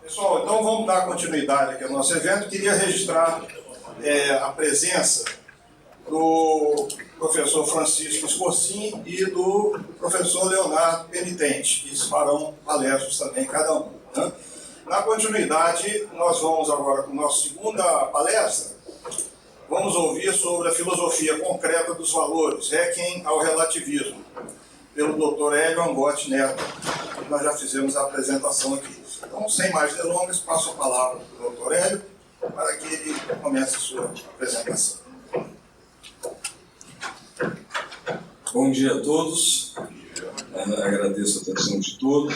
Pessoal, então vamos dar continuidade aqui ao nosso evento. Queria registrar a presença do professor Francisco Scorsin e do professor Leonardo Penitente, que farão palestras também, cada um. Né? Na continuidade, nós vamos agora com a nossa segunda palestra. Vamos ouvir sobre a filosofia concreta dos valores, Requiem ao relativismo, pelo Dr. Hélio Angotti Neto. Nós já fizemos a apresentação aqui. Então, sem mais delongas, passo a palavra para o Dr. Hélio, para que ele comece a sua apresentação. Bom dia a todos, agradeço a atenção de todos.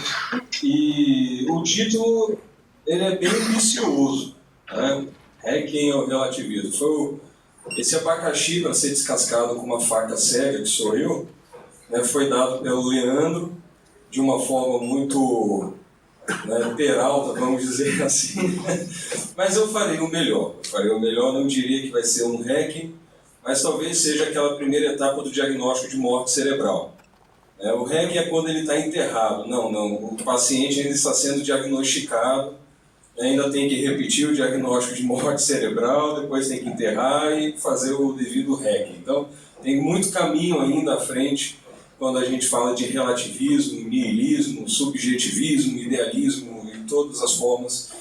E o título ele é bem ambicioso, né? Requiem ao relativismo. Esse abacaxi para ser descascado com uma faca cega, que sou eu, né, foi dado pelo Leandro de uma forma muito peralta, vamos dizer assim. Mas eu farei o melhor. Não diria que vai ser um Requiem, mas talvez seja aquela primeira etapa do diagnóstico de morte cerebral. O Requiem é quando ele está enterrado. Não, o paciente ainda está sendo diagnosticado, ainda tem que repetir o diagnóstico de morte cerebral, depois tem que enterrar e fazer o devido Requiem. Então, tem muito caminho ainda à frente quando a gente fala de relativismo, nihilismo, subjetivismo, idealismo e todas as formas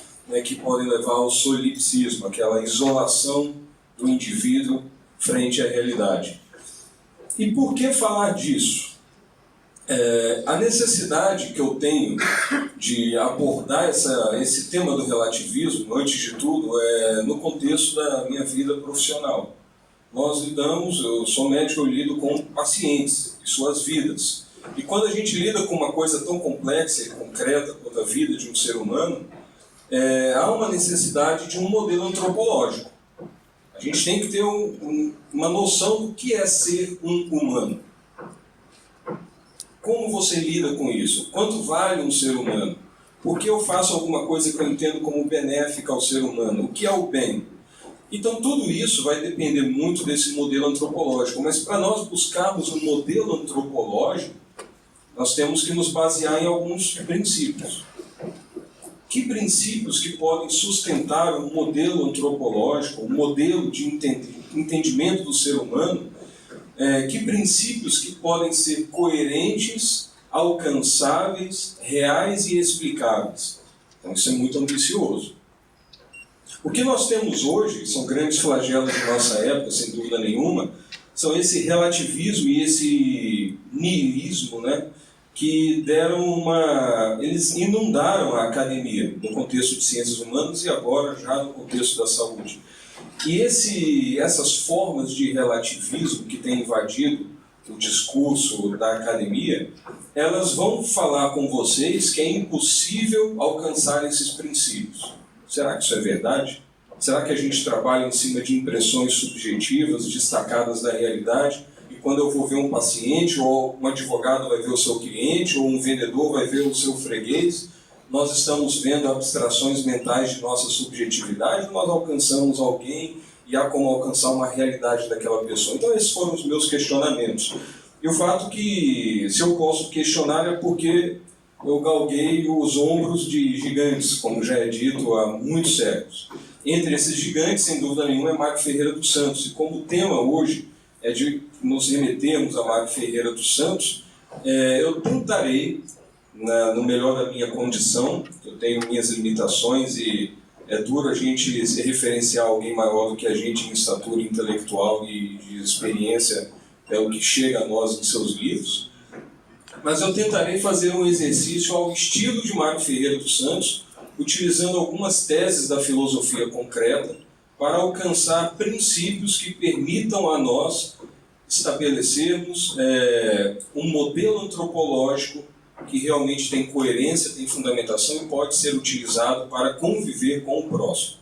que podem levar ao solipsismo, aquela isolação do indivíduo frente à realidade. E por que falar disso? A necessidade que eu tenho de abordar esse tema do relativismo, antes de tudo, é no contexto da minha vida profissional. Eu sou médico, eu lido com pacientes e suas vidas. E quando a gente lida com uma coisa tão complexa e concreta quanto a vida de um ser humano, há uma necessidade de um modelo antropológico. A gente tem que ter uma noção do que é ser um humano. Como você lida com isso? Quanto vale um ser humano? Por que eu faço alguma coisa que eu entendo como benéfica ao ser humano? O que é o bem? Então, tudo isso vai depender muito desse modelo antropológico. Mas para nós buscarmos um modelo antropológico, nós temos que nos basear em alguns princípios. Que princípios que podem sustentar um modelo antropológico, um modelo de entendimento do ser humano? Que princípios que podem ser coerentes, alcançáveis, reais e explicáveis? Então isso é muito ambicioso. O que nós temos hoje, que são grandes flagelos de nossa época, sem dúvida nenhuma, são esse relativismo e esse nihilismo, que eles inundaram a academia no contexto de ciências humanas e agora já no contexto da saúde. E essas formas de relativismo que têm invadido o discurso da academia, elas vão falar com vocês que é impossível alcançar esses princípios. Será que isso é verdade? Será que a gente trabalha em cima de impressões subjetivas, destacadas da realidade, e quando eu vou ver um paciente, ou um advogado vai ver o seu cliente, ou um vendedor vai ver o seu freguês, nós estamos vendo abstrações mentais de nossa subjetividade, nós alcançamos alguém e há como alcançar uma realidade daquela pessoa. Então esses foram os meus questionamentos. E o fato que, se eu posso questionar, é porque eu galguei os ombros de gigantes, como já é dito há muitos séculos. Entre esses gigantes, sem dúvida nenhuma, é Mário Ferreira dos Santos. E como o tema hoje é de nos remetermos a Mário Ferreira dos Santos, eu tentarei, no melhor da minha condição, eu tenho minhas limitações e é duro a gente se referenciar a alguém maior do que a gente em estatura intelectual e de experiência, o que chega a nós em seus livros. Mas eu tentarei fazer um exercício ao estilo de Mário Ferreira dos Santos, utilizando algumas teses da filosofia concreta para alcançar princípios que permitam a nós estabelecermos um modelo antropológico que realmente tem coerência, tem fundamentação e pode ser utilizado para conviver com o próximo.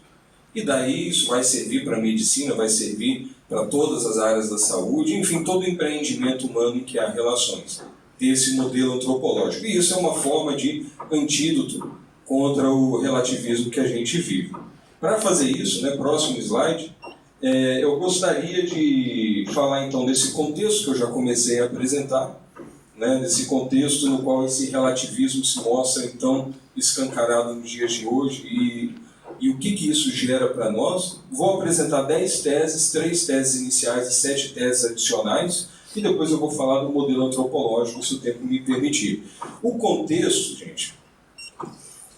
E daí isso vai servir para a medicina, vai servir para todas as áreas da saúde, enfim, todo empreendimento humano em que há relações desse modelo antropológico. E isso é uma forma de antídoto contra o relativismo que a gente vive. Para fazer isso, próximo slide, eu gostaria de falar então desse contexto que eu já comecei a apresentar, nesse contexto no qual esse relativismo se mostra então escancarado nos dias de hoje e o que isso gera para nós. Vou apresentar 10 teses, 3 teses iniciais e 7 teses adicionais, e depois eu vou falar do modelo antropológico, se o tempo me permitir. O contexto, gente,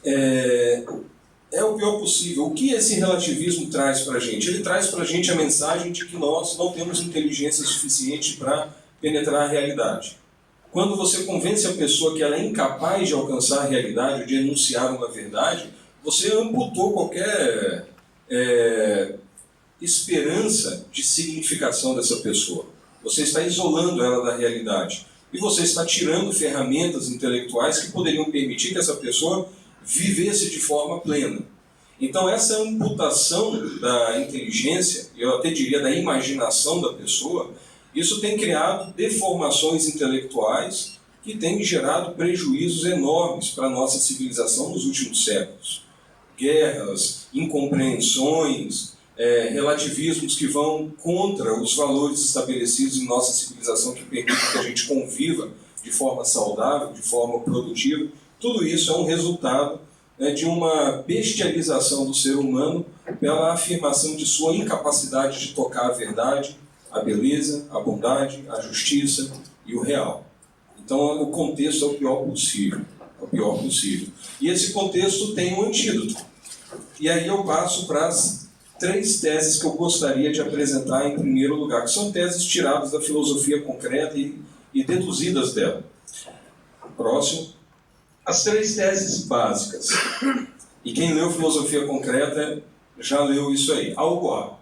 é o pior possível. O que esse relativismo traz para a gente? Ele traz para a gente a mensagem de que nós não temos inteligência suficiente para penetrar a realidade. Quando você convence a pessoa que ela é incapaz de alcançar a realidade, ou de enunciar uma verdade, você amputou qualquer esperança de significação dessa pessoa. Você está isolando ela da realidade. E você está tirando ferramentas intelectuais que poderiam permitir que essa pessoa vivesse de forma plena. Então essa amputação da inteligência, eu até diria da imaginação da pessoa, isso tem criado deformações intelectuais que têm gerado prejuízos enormes para a nossa civilização nos últimos séculos. Guerras, incompreensões, relativismos que vão contra os valores estabelecidos em nossa civilização que permitem que a gente conviva de forma saudável, de forma produtiva. Tudo isso é um resultado de uma bestialização do ser humano pela afirmação de sua incapacidade de tocar a verdade, a beleza, a bondade, a justiça e o real. Então o contexto é o pior possível. É o pior possível. E esse contexto tem um antídoto. E aí eu passo para as 3 teses que eu gostaria de apresentar em primeiro lugar, que são teses tiradas da filosofia concreta e deduzidas dela. Próximo. As 3 teses básicas. E quem leu filosofia concreta já leu isso aí. Algo há.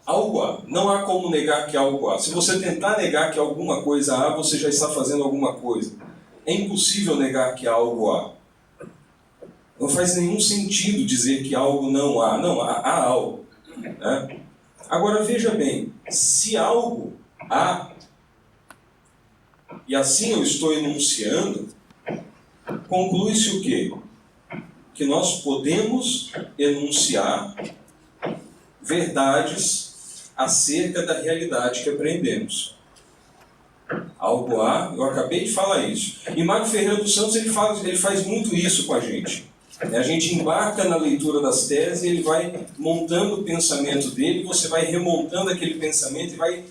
Algo há. Não há como negar que algo há. Se você tentar negar que alguma coisa há, você já está fazendo alguma coisa. É impossível negar que algo há. Não faz nenhum sentido dizer que algo não há. Não, há algo. Né? Agora veja bem, se algo há, e assim eu estou enunciando, conclui-se o quê? Que nós podemos enunciar verdades acerca da realidade que aprendemos. Algo há, eu acabei de falar isso. E Mário Ferreira dos Santos ele faz muito isso com a gente. A gente embarca na leitura das teses, ele vai montando o pensamento dele, você vai remontando aquele pensamento e vai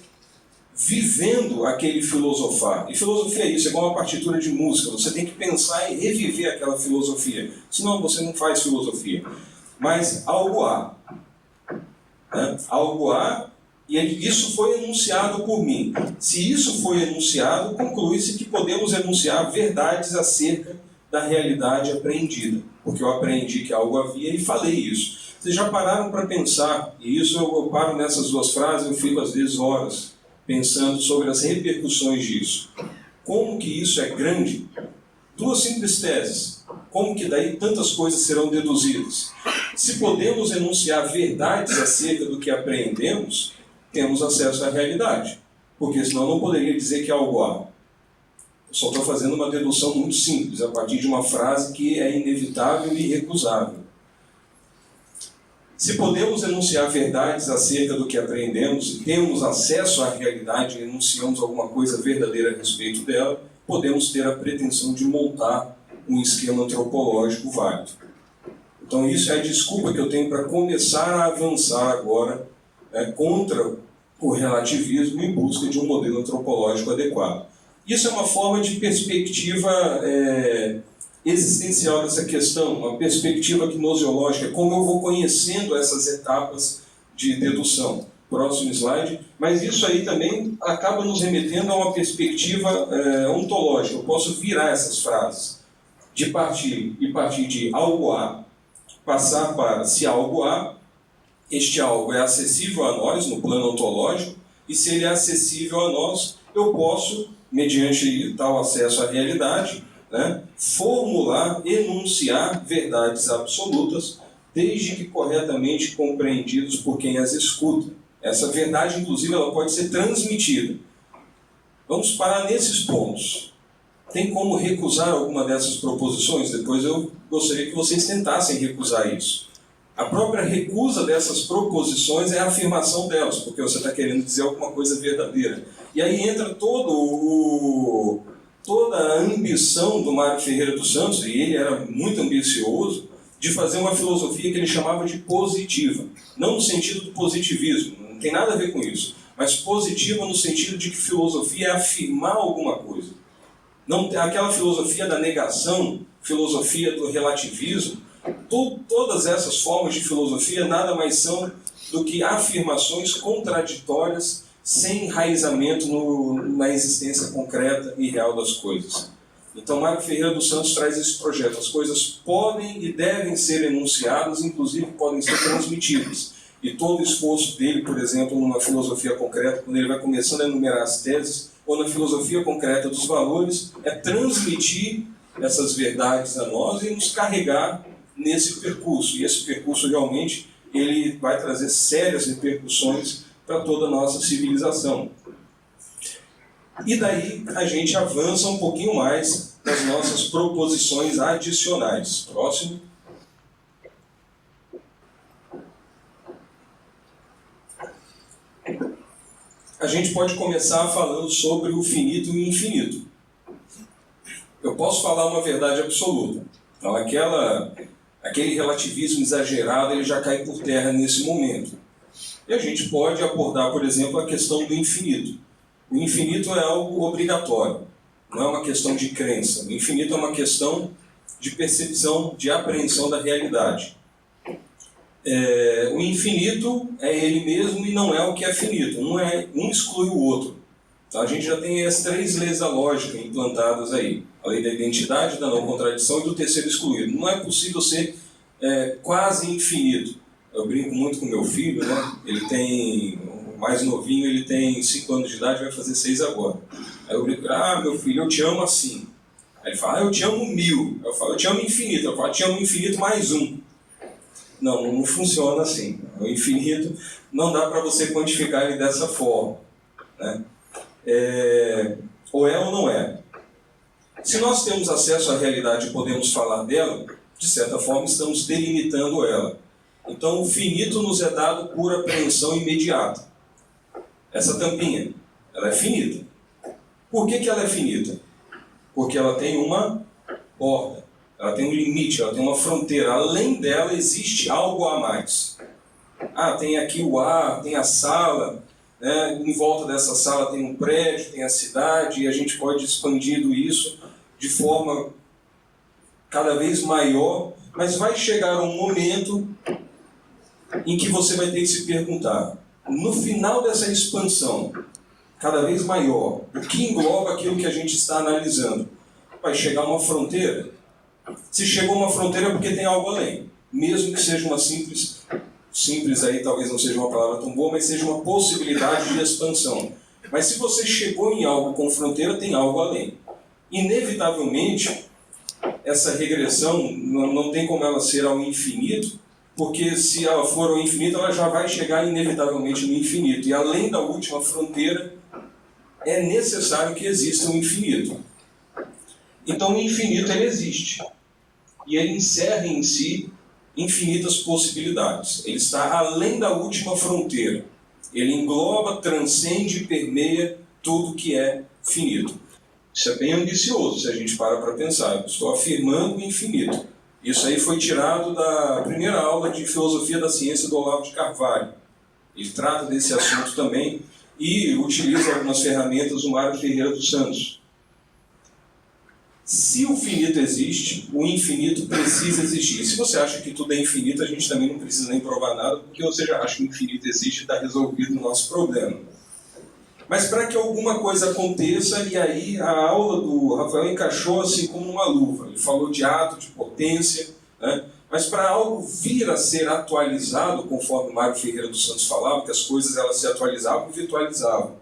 vivendo aquele filosofar. E filosofia é isso, é igual uma partitura de música. Você tem que pensar e reviver aquela filosofia. Senão você não faz filosofia. Mas algo há. Né? Algo há, e isso foi enunciado por mim. Se isso foi enunciado, conclui-se que podemos enunciar verdades acerca da realidade apreendida. Porque eu aprendi que algo havia e falei isso. Vocês já pararam para pensar, e isso eu paro nessas 2 frases, eu fico às vezes horas pensando sobre as repercussões disso. Como que isso é grande? 2 simples teses. Como que daí tantas coisas serão deduzidas? Se podemos enunciar verdades acerca do que apreendemos, temos acesso à realidade. Porque senão não poderia dizer que algo há. Eu só estou fazendo uma dedução muito simples, a partir de uma frase que é inevitável e irrecusável. Se podemos enunciar verdades acerca do que aprendemos e temos acesso à realidade e enunciamos alguma coisa verdadeira a respeito dela, podemos ter a pretensão de montar um esquema antropológico válido. Então isso é a desculpa que eu tenho para começar a avançar agora contra o relativismo em busca de um modelo antropológico adequado. Isso é uma forma de perspectiva existencial dessa questão, uma perspectiva gnosiológica, como eu vou conhecendo essas etapas de dedução. Próximo slide. Mas isso aí também acaba nos remetendo a uma perspectiva ontológica. Eu posso virar essas frases de partir de algo há, passar para se algo há, este algo é acessível a nós no plano ontológico, e se ele é acessível a nós, eu posso, mediante tal acesso à realidade, formular, enunciar verdades absolutas, desde que corretamente compreendidos por quem as escuta. Essa verdade, inclusive, ela pode ser transmitida. Vamos parar nesses pontos. Tem como recusar alguma dessas proposições? Depois eu gostaria que vocês tentassem recusar isso. A própria recusa dessas proposições é a afirmação delas, porque você está querendo dizer alguma coisa verdadeira. E aí entra todo toda a ambição do Mário Ferreira dos Santos, e ele era muito ambicioso, de fazer uma filosofia que ele chamava de positiva. Não no sentido do positivismo, não tem nada a ver com isso, mas positiva no sentido de que filosofia é afirmar alguma coisa. Não, aquela filosofia da negação, filosofia do relativismo, todas essas formas de filosofia nada mais são do que afirmações contraditórias sem enraizamento na existência concreta e real das coisas. Então, Mário Ferreira dos Santos traz esse projeto. As coisas podem e devem ser enunciadas, inclusive podem ser transmitidas. E todo o esforço dele, por exemplo, numa filosofia concreta, quando ele vai começando a enumerar as teses, ou na filosofia concreta dos valores, é transmitir essas verdades a nós e nos carregar nesse percurso. E esse percurso realmente ele vai trazer sérias repercussões para toda a nossa civilização. E daí a gente avança um pouquinho mais nas nossas proposições adicionais. Próximo. A gente pode começar falando sobre o finito e o infinito. Eu posso falar uma verdade absoluta. Então, aquele relativismo exagerado ele já cai por terra nesse momento. E a gente pode abordar, por exemplo, a questão do infinito. O infinito é algo obrigatório, não é uma questão de crença. O infinito é uma questão de percepção, de apreensão da realidade. O infinito é ele mesmo e não é o que é finito. Um exclui o outro. Então, a gente já tem as 3 leis da lógica implantadas aí. A lei da identidade, da não contradição e do terceiro excluído. Não é possível ser quase infinito. Eu brinco muito com meu filho, né? Ele tem, o mais novinho, ele tem 5 anos de idade, vai fazer 6 agora. Aí eu brinco, meu filho, eu te amo assim. Aí ele fala, eu te amo 1000. Eu falo, eu te amo infinito. Eu falo, eu te amo infinito mais 1. Não funciona assim. O infinito não dá para você quantificar ele dessa forma, né? Ou é ou não é. Se nós temos acesso à realidade e podemos falar dela, de certa forma estamos delimitando ela. Então o finito nos é dado por apreensão imediata. Essa tampinha, ela é finita. Por que ela é finita? Porque ela tem uma borda, ela tem um limite, ela tem uma fronteira. Além dela existe algo a mais. Tem aqui o ar, tem a sala, né? Em volta dessa sala tem um prédio, tem a cidade, e a gente pode ir expandindo isso de forma cada vez maior, mas vai chegar um momento em que você vai ter que se perguntar, no final dessa expansão cada vez maior, o que engloba aquilo que a gente está analisando? Vai chegar uma fronteira? Se chegou uma fronteira é porque tem algo além, mesmo que seja uma simples aí talvez não seja uma palavra tão boa, mas seja uma possibilidade de expansão. Mas se você chegou em algo com fronteira, tem algo além. Inevitavelmente, essa regressão não tem como ela ser ao infinito, porque se ela for ao infinito, ela já vai chegar inevitavelmente no infinito. E além da última fronteira, é necessário que exista um infinito. Então o infinito ele existe. E ele encerra em si infinitas possibilidades. Ele está além da última fronteira. Ele engloba, transcende e permeia tudo que é finito. Isso é bem ambicioso se a gente para pensar. Eu estou afirmando o infinito. Isso aí foi tirado da primeira aula de Filosofia da Ciência do Olavo de Carvalho. Ele trata desse assunto também e utiliza algumas ferramentas do Mário Ferreira dos Santos. Se o finito existe, o infinito precisa existir. Se você acha que tudo é infinito, a gente também não precisa nem provar nada, porque você já acha que o infinito existe e está resolvido o nosso problema. Mas para que alguma coisa aconteça, e aí a aula do Rafael encaixou assim como uma luva. Ele falou de ato, de potência, né? Mas para algo vir a ser atualizado, conforme Mário Ferreira dos Santos falava, que as coisas elas se atualizavam e virtualizavam.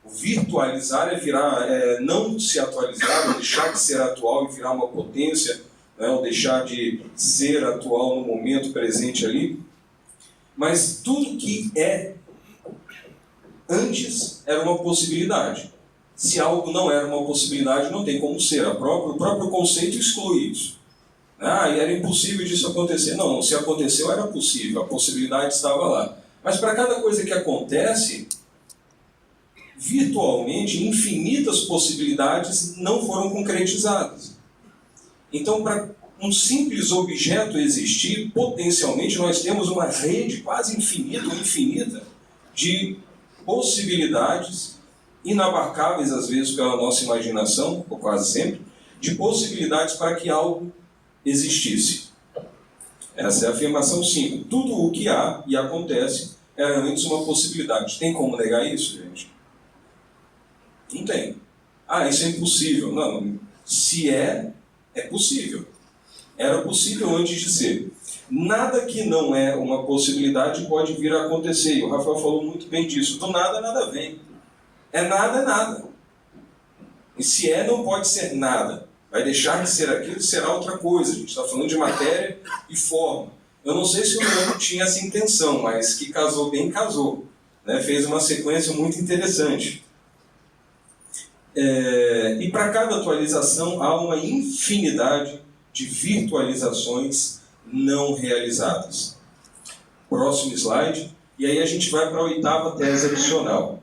O virtualizar é virar, não se atualizar, ou deixar de ser atual e virar uma potência, né? Ou deixar de ser atual no momento presente ali. Mas tudo que é antes era uma possibilidade. Se algo não era uma possibilidade, não tem como ser. O próprio conceito exclui isso. E era impossível disso acontecer. Não, se aconteceu era possível, a possibilidade estava lá. Mas para cada coisa que acontece, virtualmente, infinitas possibilidades não foram concretizadas. Então, para um simples objeto existir, potencialmente nós temos uma rede quase infinita ou infinita de possibilidades, inabarcáveis às vezes pela nossa imaginação, ou quase sempre, de possibilidades para que algo existisse. Essa é a afirmação simples. Tudo o que há e acontece era antes uma possibilidade. Tem como negar isso, gente? Não tem. Ah, isso é impossível. Não, se é possível. Era possível antes de ser. Nada que não é uma possibilidade pode vir a acontecer. E o Rafael falou muito bem disso. Do nada, nada vem. É nada. E se é, não pode ser nada. Vai deixar de ser aquilo e será outra coisa. A gente está falando de matéria e forma. Eu não sei se o Leandro tinha essa intenção, mas que casou bem, casou. Né? Fez uma sequência muito interessante. E para cada atualização há uma infinidade de virtualizações não realizadas. Próximo slide. E aí a gente vai para a 8ª tese adicional.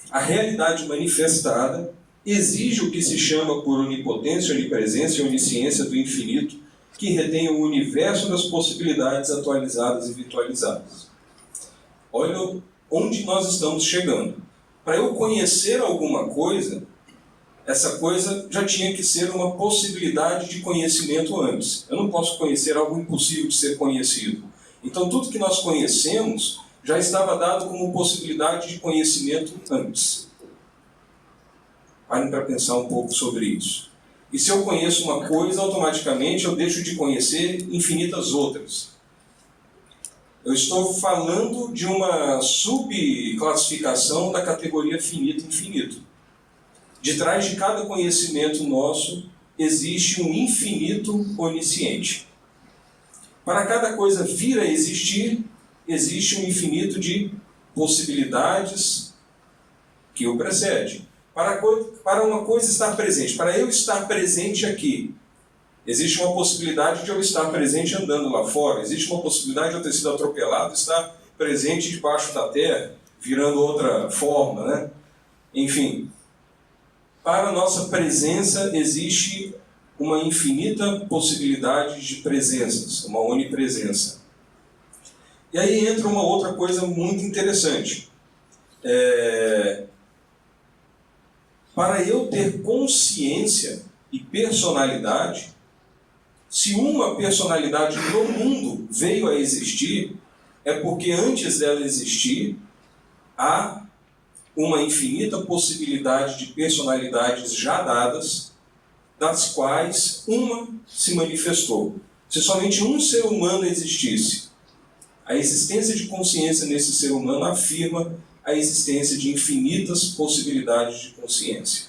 A realidade manifestada exige o que se chama por onipotência, onipresença e onisciência do infinito, que retém o universo das possibilidades atualizadas e virtualizadas. Olha onde nós estamos chegando. Para eu conhecer alguma coisa, essa coisa já tinha que ser uma possibilidade de conhecimento antes. Eu não posso conhecer algo impossível de ser conhecido. Então, tudo que nós conhecemos já estava dado como possibilidade de conhecimento antes. Parem para pensar um pouco sobre isso. E se eu conheço uma coisa, automaticamente eu deixo de conhecer infinitas outras. Eu estou falando de uma subclassificação da categoria finito e infinito. De trás de cada conhecimento nosso existe um infinito onisciente. Para cada coisa vir a existir, existe um infinito de possibilidades que o precede. Para uma coisa estar presente, para eu estar presente aqui, existe uma possibilidade de eu estar presente andando lá fora, existe uma possibilidade de eu ter sido atropelado, estar presente debaixo da terra, virando outra forma, né? Enfim, para a nossa presença existe uma infinita possibilidade de presenças, uma onipresença. E aí entra uma outra coisa muito interessante. Para eu ter consciência e personalidade, se uma personalidade no mundo veio a existir, é porque antes dela existir, há uma infinita possibilidade de personalidades já dadas, das quais uma se manifestou. Se somente um ser humano existisse, a existência de consciência nesse ser humano afirma a existência de infinitas possibilidades de consciência.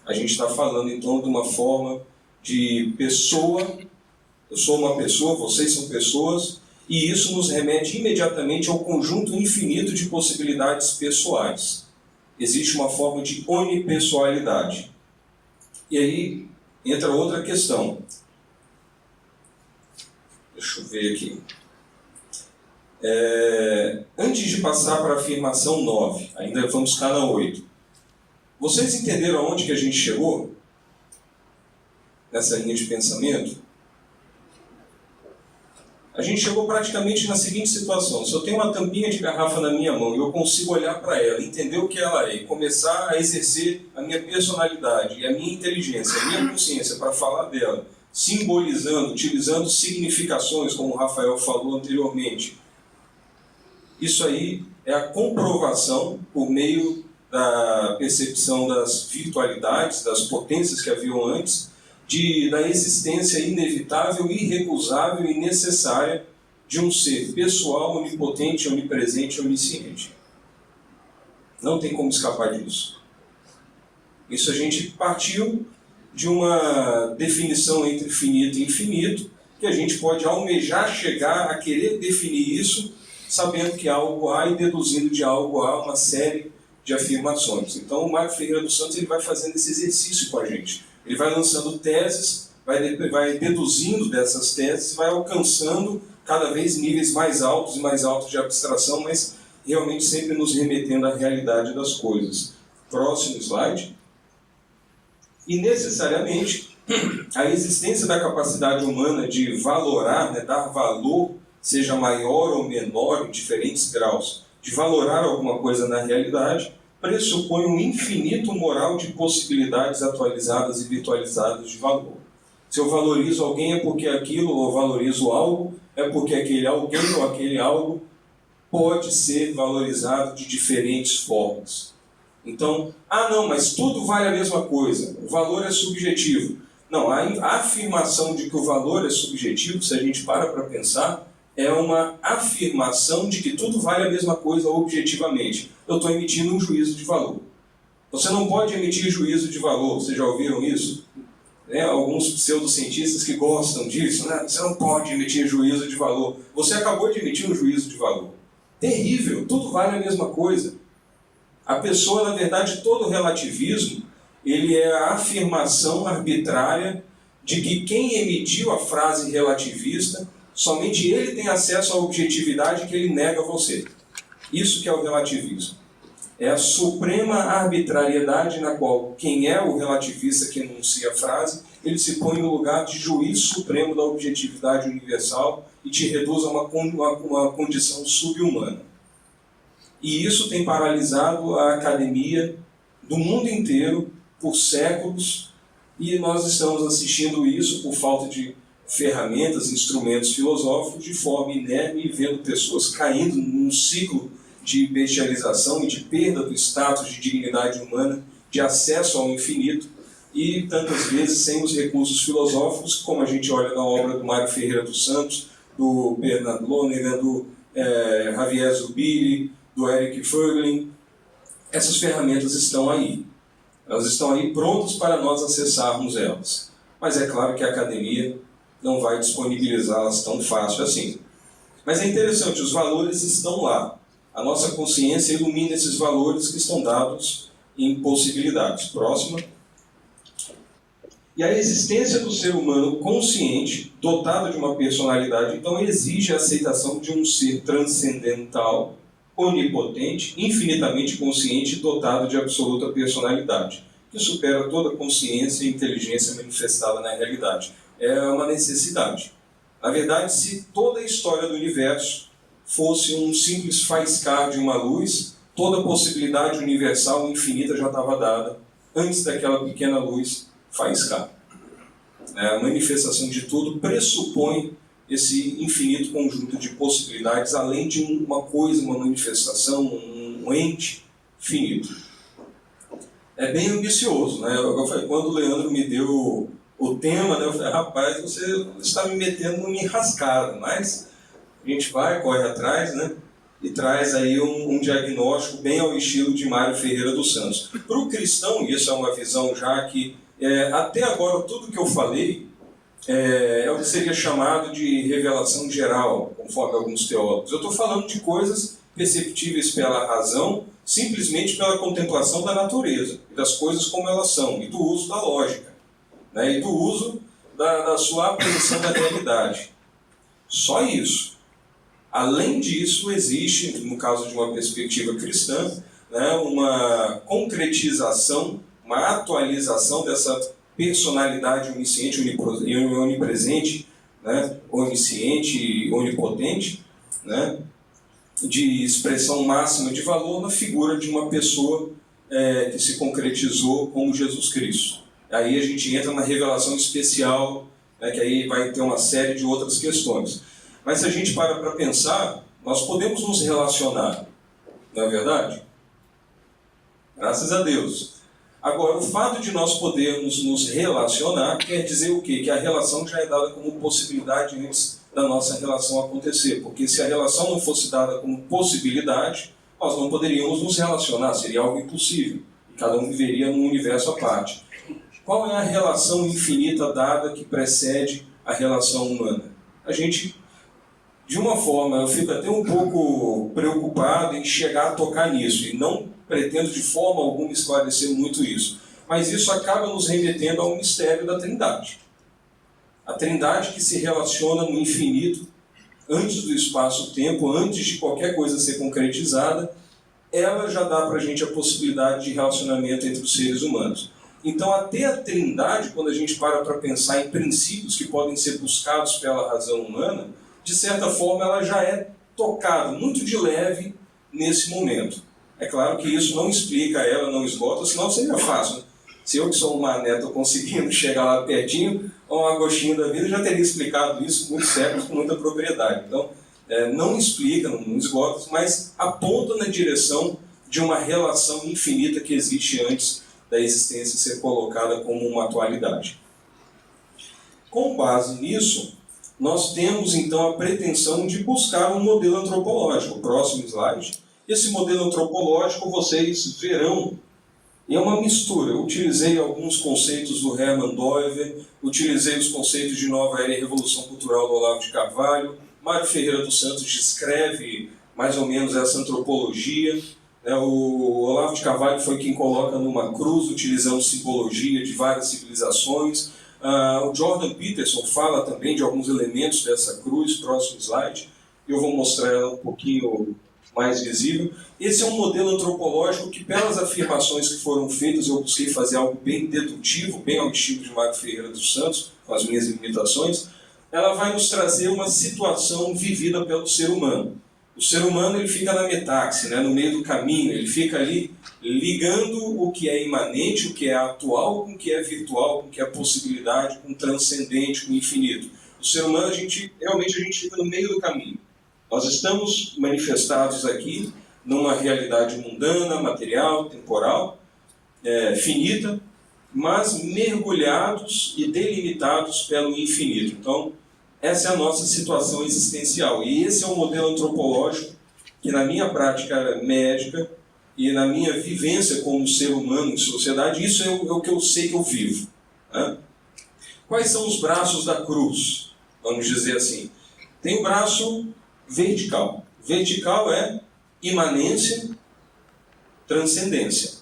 A gente está falando então de uma forma de pessoa. Eu sou uma pessoa, vocês são pessoas, e isso nos remete imediatamente ao conjunto infinito de possibilidades pessoais. Existe uma forma de onipessoalidade. E aí entra outra questão. Deixa eu ver aqui. Antes de passar para a afirmação 9, ainda vamos ficar na 8. Vocês entenderam aonde que a gente chegou? Nessa linha de pensamento? A gente chegou praticamente na seguinte situação. Se eu tenho uma tampinha de garrafa na minha mão e eu consigo olhar para ela, entender o que ela é e começar a exercer a minha personalidade e a minha inteligência, a minha consciência para falar dela, simbolizando, utilizando significações, como o Rafael falou anteriormente, isso aí é a comprovação, por meio da percepção das virtualidades, das potências que haviam antes, da existência inevitável, irrecusável e necessária de um ser pessoal, onipotente, onipresente e onisciente. Não tem como escapar disso. Isso a gente partiu de uma definição entre finito e infinito, que a gente pode almejar chegar a querer definir isso, sabendo que algo há e deduzindo de algo há uma série de afirmações. Então o Mário Ferreira dos Santos ele vai fazendo esse exercício com a gente. Ele vai lançando teses, vai deduzindo dessas teses, vai alcançando cada vez níveis mais altos e mais altos de abstração, mas realmente sempre nos remetendo à realidade das coisas. Próximo slide. E necessariamente a existência da capacidade humana de valorar, dar valor, seja maior ou menor, em diferentes graus, de valorar alguma coisa na realidade, pressupõe um infinito moral de possibilidades atualizadas e virtualizadas de valor. Se eu valorizo alguém é porque aquilo, ou valorizo algo, é porque aquele alguém ou aquele algo pode ser valorizado de diferentes formas. Então, não, mas tudo vale a mesma coisa, o valor é subjetivo. Não, a afirmação de que o valor é subjetivo, se a gente para pensar, é uma afirmação de que tudo vale a mesma coisa objetivamente. Eu estou emitindo um juízo de valor. Você não pode emitir juízo de valor, vocês já ouviram isso? Alguns pseudocientistas que gostam disso, você não pode emitir juízo de valor. Você acabou de emitir um juízo de valor. Terrível, tudo vale a mesma coisa. A pessoa, na verdade, todo relativismo, ele é a afirmação arbitrária de que quem emitiu a frase relativista, somente ele tem acesso à objetividade que ele nega a você. Isso que é o relativismo. É a suprema arbitrariedade na qual quem é o relativista que enuncia a frase, ele se põe no lugar de juiz supremo da objetividade universal e te reduz a uma condição subhumana. E isso tem paralisado a academia do mundo inteiro por séculos, e nós estamos assistindo isso por falta de ferramentas, instrumentos filosóficos, de forma inerme, e vendo pessoas caindo num ciclo de bestialização e de perda do status de dignidade humana, de acesso ao infinito, e tantas vezes sem os recursos filosóficos, como a gente olha na obra do Mário Ferreira dos Santos, do Bernard Lonergan, do Javier Zubiri, do Eric Voegelin. Essas ferramentas estão aí. Elas estão aí prontas para nós acessarmos elas. Mas é claro que a academia não vai disponibilizá-las tão fácil assim. Mas é interessante, os valores estão lá. A nossa consciência ilumina esses valores que estão dados em possibilidades. Próxima. E a existência do ser humano consciente, dotado de uma personalidade, então exige a aceitação de um ser transcendental, onipotente, infinitamente consciente e dotado de absoluta personalidade, que supera toda consciência e inteligência manifestada na realidade. É uma necessidade. Na verdade, se toda a história do universo fosse um simples faiscar de uma luz, toda a possibilidade universal infinita já estava dada antes daquela pequena luz faiscar. A manifestação de tudo pressupõe esse infinito conjunto de possibilidades, além de uma coisa, uma manifestação, um ente finito. É bem ambicioso, Quando o Leandro me deu o tema, eu falei, rapaz, você está me metendo numa enrascada, mas a gente vai, corre atrás, e traz aí um diagnóstico bem ao estilo de Mário Ferreira dos Santos. Para o cristão, isso é uma visão já que, até agora, tudo que eu falei é o que seria chamado de revelação geral, conforme alguns teólogos. Eu estou falando de coisas perceptíveis pela razão, simplesmente pela contemplação da natureza, e das coisas como elas são, e do uso da lógica, e do uso da sua apreensão da realidade. Só isso. Além disso, existe, no caso de uma perspectiva cristã, uma concretização, uma atualização dessa personalidade onisciente, onipresente, onisciente e onipotente, de expressão máxima de valor na figura de uma pessoa que se concretizou como Jesus Cristo. Aí a gente entra na revelação especial, que aí vai ter uma série de outras questões. Mas se a gente para pensar, nós podemos nos relacionar, não é verdade? Graças a Deus. Agora, o fato de nós podermos nos relacionar quer dizer o quê? Que a relação já é dada como possibilidade antes da nossa relação acontecer. Porque se a relação não fosse dada como possibilidade, nós não poderíamos nos relacionar, seria algo impossível. Cada um viveria num universo à parte. Qual é a relação infinita dada que precede a relação humana? A gente, de uma forma, eu fico até um pouco preocupado em chegar a tocar nisso, e não pretendo de forma alguma esclarecer muito isso. Mas isso acaba nos remetendo ao mistério da Trindade. A Trindade que se relaciona no infinito, antes do espaço-tempo, antes de qualquer coisa ser concretizada, ela já dá para a gente a possibilidade de relacionamento entre os seres humanos. Então, até a trindade, quando a gente para pensar em princípios que podem ser buscados pela razão humana, de certa forma ela já é tocada muito de leve nesse momento. É claro que isso não explica ela, não esgota, senão seria fácil, né? Se eu que sou um mané estou conseguindo chegar lá pertinho, um agostinho da vida, já teria explicado isso muitos séculos com muita propriedade. Então, não explica, não esgota, mas aponta na direção de uma relação infinita que existe antes da existência ser colocada como uma atualidade. Com base nisso, nós temos então a pretensão de buscar um modelo antropológico. Próximo slide. Esse modelo antropológico vocês verão, é uma mistura. Eu utilizei alguns conceitos do Hermann Doiver, utilizei os conceitos de Nova Era e Revolução Cultural do Olavo de Carvalho. Mário Ferreira dos Santos descreve mais ou menos essa antropologia. O Olavo de Carvalho foi quem coloca numa cruz, utilizando simbologia de várias civilizações. O Jordan Peterson fala também de alguns elementos dessa cruz, próximo slide. Eu vou mostrar ela um pouquinho mais visível. Esse é um modelo antropológico que, pelas afirmações que foram feitas, eu busquei fazer algo bem dedutivo, bem ao estilo de Mário Ferreira dos Santos, com as minhas limitações. Ela vai nos trazer uma situação vivida pelo ser humano. O ser humano ele fica na metaxe, no meio do caminho, ele fica ali ligando o que é imanente, o que é atual, com o que é virtual, com o que é possibilidade, com o transcendente, com o infinito. O ser humano, realmente a gente fica no meio do caminho. Nós estamos manifestados aqui numa realidade mundana, material, temporal, finita, mas mergulhados e delimitados pelo infinito. Então, essa é a nossa situação existencial. E esse é um modelo antropológico que, na minha prática médica e na minha vivência como ser humano em sociedade, isso é o que eu sei que eu vivo. Quais são os braços da cruz? Vamos dizer assim. Tem o braço vertical. Vertical é imanência, transcendência.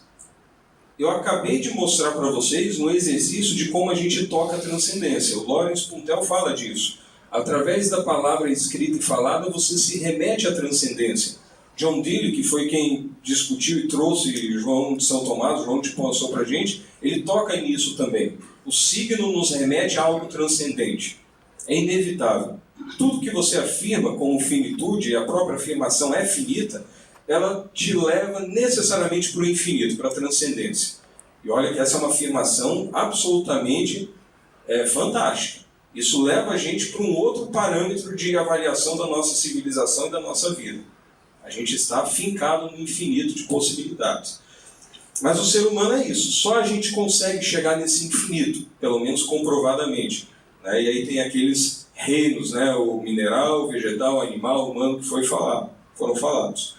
Eu acabei de mostrar para vocês um exercício de como a gente toca a transcendência. O Lawrence Puntel fala disso. Através da palavra escrita e falada, você se remete à transcendência. John Dewey, que foi quem discutiu e trouxe João de São Tomás, João de Poço para a gente, ele toca nisso também. O signo nos remete a algo transcendente. É inevitável. Tudo que você afirma como finitude, e a própria afirmação é finita, ela te leva necessariamente para o infinito, para a transcendência. E olha que essa é uma afirmação absolutamente fantástica. Isso leva a gente para um outro parâmetro de avaliação da nossa civilização e da nossa vida. A gente está afincado no infinito de possibilidades. Mas o ser humano é isso. Só a gente consegue chegar nesse infinito, pelo menos comprovadamente. E aí tem aqueles reinos, o mineral, o vegetal, o animal, o humano, que foram falados.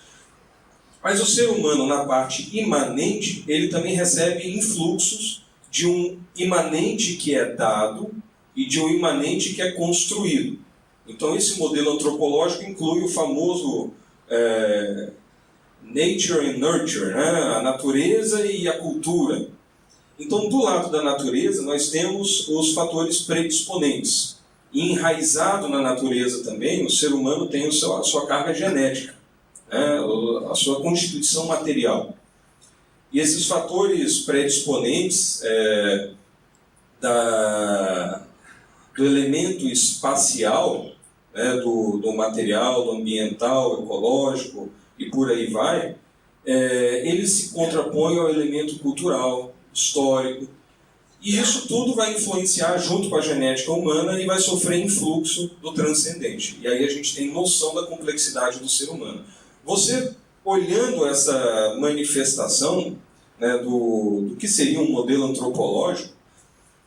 Mas o ser humano, na parte imanente, ele também recebe influxos de um imanente que é dado e de um imanente que é construído. Então, esse modelo antropológico inclui o famoso nature and nurture, a natureza e a cultura. Então, do lado da natureza, nós temos os fatores predisponentes. E enraizado na natureza também, o ser humano tem a sua carga genética, a sua constituição material. E esses fatores predisponentes do elemento espacial, do material, do ambiental, ecológico e por aí vai, eles se contrapõem ao elemento cultural, histórico, e isso tudo vai influenciar junto com a genética humana e vai sofrer influxo do transcendente. E aí a gente tem noção da complexidade do ser humano. Você, olhando essa manifestação do que seria um modelo antropológico,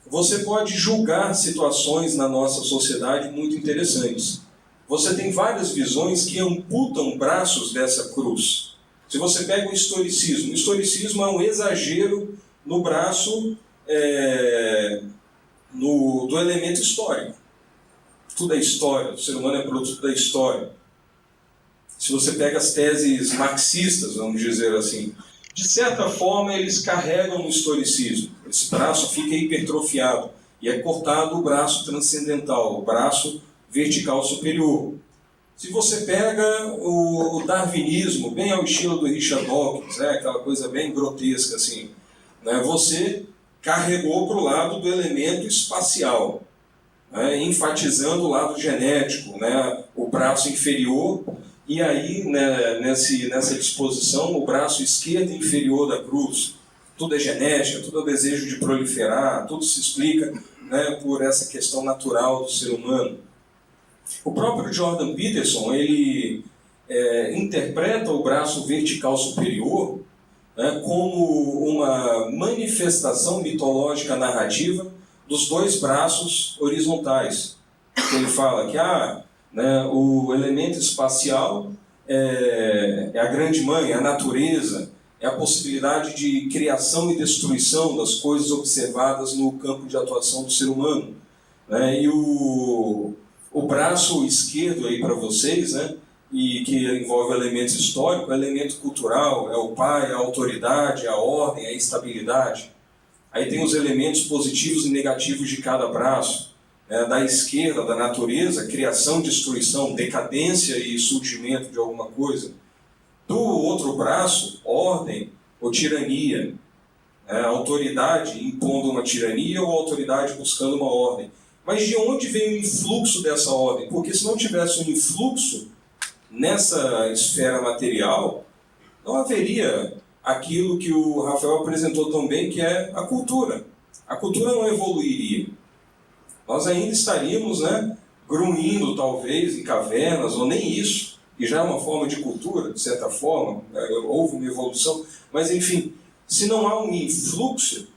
você pode julgar situações na nossa sociedade muito interessantes. Você tem várias visões que amputam braços dessa cruz. Se você pega o historicismo é um exagero no braço do elemento histórico. Tudo é história, o ser humano é produto da história. Se você pega as teses marxistas, vamos dizer assim, de certa forma eles carregam no historicismo. Esse braço fica hipertrofiado e é cortado o braço transcendental, o braço vertical superior. Se você pega o darwinismo, bem ao estilo do Richard Dawkins, né, aquela coisa bem grotesca assim, né, você carregou para o lado do elemento espacial, né, enfatizando o lado genético, né, o braço inferior, e aí, né, nessa disposição, o braço esquerdo inferior da cruz. Tudo é genética, tudo é o desejo de proliferar, tudo se explica, né, por essa questão natural do ser humano. O próprio Jordan Peterson, ele interpreta o braço vertical superior, né, como uma manifestação mitológica narrativa dos dois braços horizontais. Ele fala que né, o elemento espacial é a grande mãe, é a natureza, é a possibilidade de criação e destruição das coisas observadas no campo de atuação do ser humano. Né? E o braço esquerdo aí para vocês, né, e que envolve elementos históricos, é elemento cultural, é o pai, a autoridade, a ordem, a estabilidade. Aí tem os elementos positivos e negativos de cada braço. Da esquerda, da natureza, criação, destruição, decadência e surgimento de alguma coisa. Do outro braço, ordem ou tirania. Autoridade impondo uma tirania ou autoridade buscando uma ordem. Mas de onde vem o influxo dessa ordem? Porque se não tivesse um influxo nessa esfera material, não haveria aquilo que o Rafael apresentou tão bem, que é a cultura. A cultura não evoluiria. Nós ainda estaríamos, né, grunhindo, talvez, em cavernas, ou nem isso, e já é uma forma de cultura, de certa forma, houve uma evolução, mas, enfim, se não há um influxo,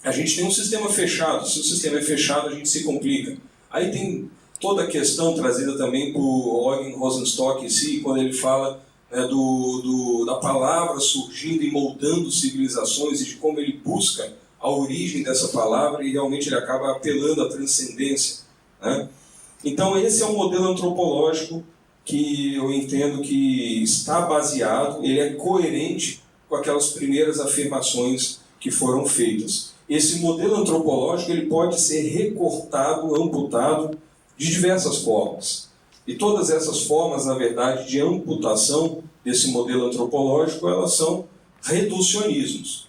a gente tem um sistema fechado. Se o sistema é fechado, a gente se complica. Aí tem toda a questão trazida também por Eugen Rosenstock em si, quando ele fala, né, da palavra surgindo e moldando civilizações e de como ele busca a origem dessa palavra e realmente ele acaba apelando à transcendência. Né? Então esse é um modelo antropológico que eu entendo que está baseado, ele é coerente com aquelas primeiras afirmações que foram feitas. Esse modelo antropológico ele pode ser recortado, amputado de diversas formas. E todas essas formas, na verdade, de amputação desse modelo antropológico, elas são reducionismos.